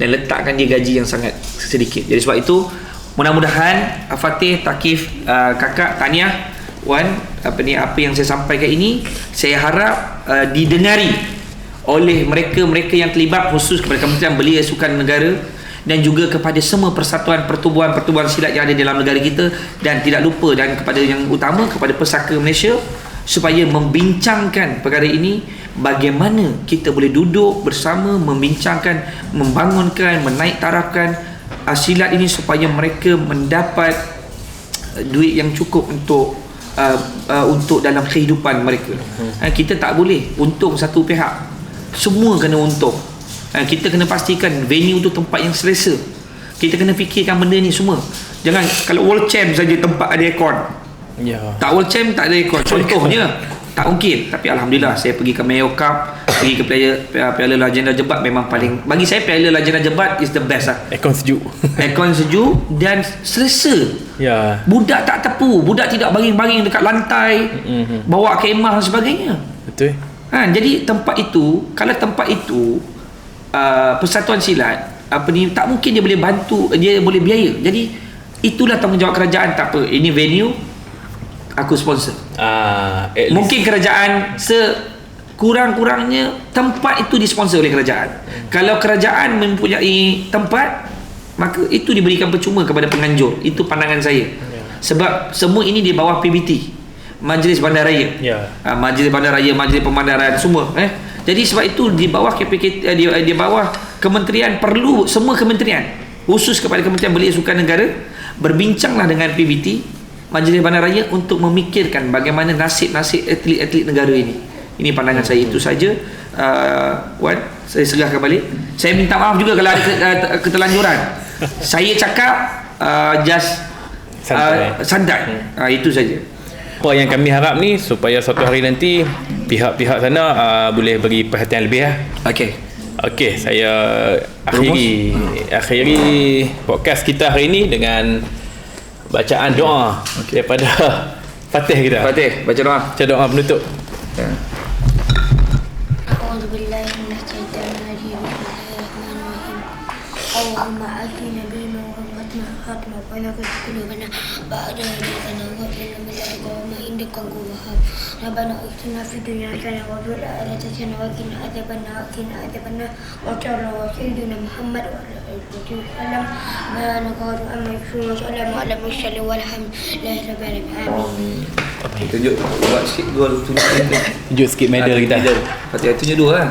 dan letakkan dia gaji yang sangat sedikit. Jadi sebab itu mudah-mudahan Fatih, Thaqif, kakak, tahniah Wan, apa yang saya sampaikan ini, saya harap didengari oleh mereka-mereka yang terlibat, khusus kepada Kementerian Belia Sukan Negara dan juga kepada semua persatuan pertubuhan silat yang ada dalam negara kita, dan tidak lupa dan kepada yang utama kepada Pesaka Malaysia, supaya membincangkan perkara ini, bagaimana kita boleh duduk bersama membincangkan, membangunkan, menaik tarafkan silat ini supaya mereka mendapat duit yang cukup untuk dalam kehidupan mereka. Kita tak boleh untung satu pihak, semua kena untung. Kita kena pastikan venue tu tempat yang selesa. Kita kena fikirkan benda ni semua. Jangan kalau World Champ saja tempat ada aircon. Ya. Tak World Champ tak ada aircon, contohnya. Tak mungkin. Tapi alhamdulillah saya pergi ke Mayo Cup, pergi ke Piala Legenda Jebat, memang paling, bagi saya Piala Legenda Jebat is the best lah. Aircon sejuk. Aircon sejuk dan selesa. Ya. Budak tak tepu, budak tidak baring-baring dekat lantai, bawa kemah dan sebagainya. Betul. Jadi tempat itu, kalau tempat itu persatuan silat tak mungkin dia boleh bantu, dia boleh biaya. Jadi itulah tanggungjawab kerajaan. Tak apa, ini venue aku sponsor. Mungkin kerajaan sekurang-kurangnya tempat itu disponsor oleh kerajaan. Kalau kerajaan mempunyai tempat, maka itu diberikan percuma kepada penganjur. Itu pandangan saya. Sebab semua ini di bawah PBT, Majlis Bandaraya. Majlis Bandaraya, Majlis Pemandaran, semua. Jadi sebab itu di bawah KPK, di bawah kementerian, perlu semua kementerian, khusus kepada Kementerian Belia Sukan Negara, berbincanglah dengan PBT, Majlis Bandaraya, untuk memikirkan bagaimana nasib-nasib atlet-atlet negara ini. Ini pandangan saya. Itu saja. Wan, saya serahkan balik. Saya minta maaf juga kalau ada keterlanjuran. Saya cakap just santai. Itu saja. Apa yang kami harap ni, supaya suatu hari nanti pihak-pihak sana boleh beri perhatian lebih lah. Okey, saya akhiri podcast kita hari ini dengan bacaan doa daripada Fatih kita. Fatih, baca doa. Baca doa penutup. A'udzubillahi minasyaitonir rajim. Bismillahirrahmanirrahim. Allahumma atina bil mawqatina khatma wa laqad qulubana ba'da hadana wa lana min ladunka indaka wahhab. Rabbana atina fid dunya hasanah wa fil akhirati hasanah wa qina adzabannar wa sallallahu ala sayyidina Muhammad wa ala alihi wasallam. Ma naqulu amma yusulu salamu ala mursalin walhamdulillahi rabbil alamin. Tunjuk, buat sikit gol, Tunjuk sikit medal kita. Fatih, tunjuk dua lah.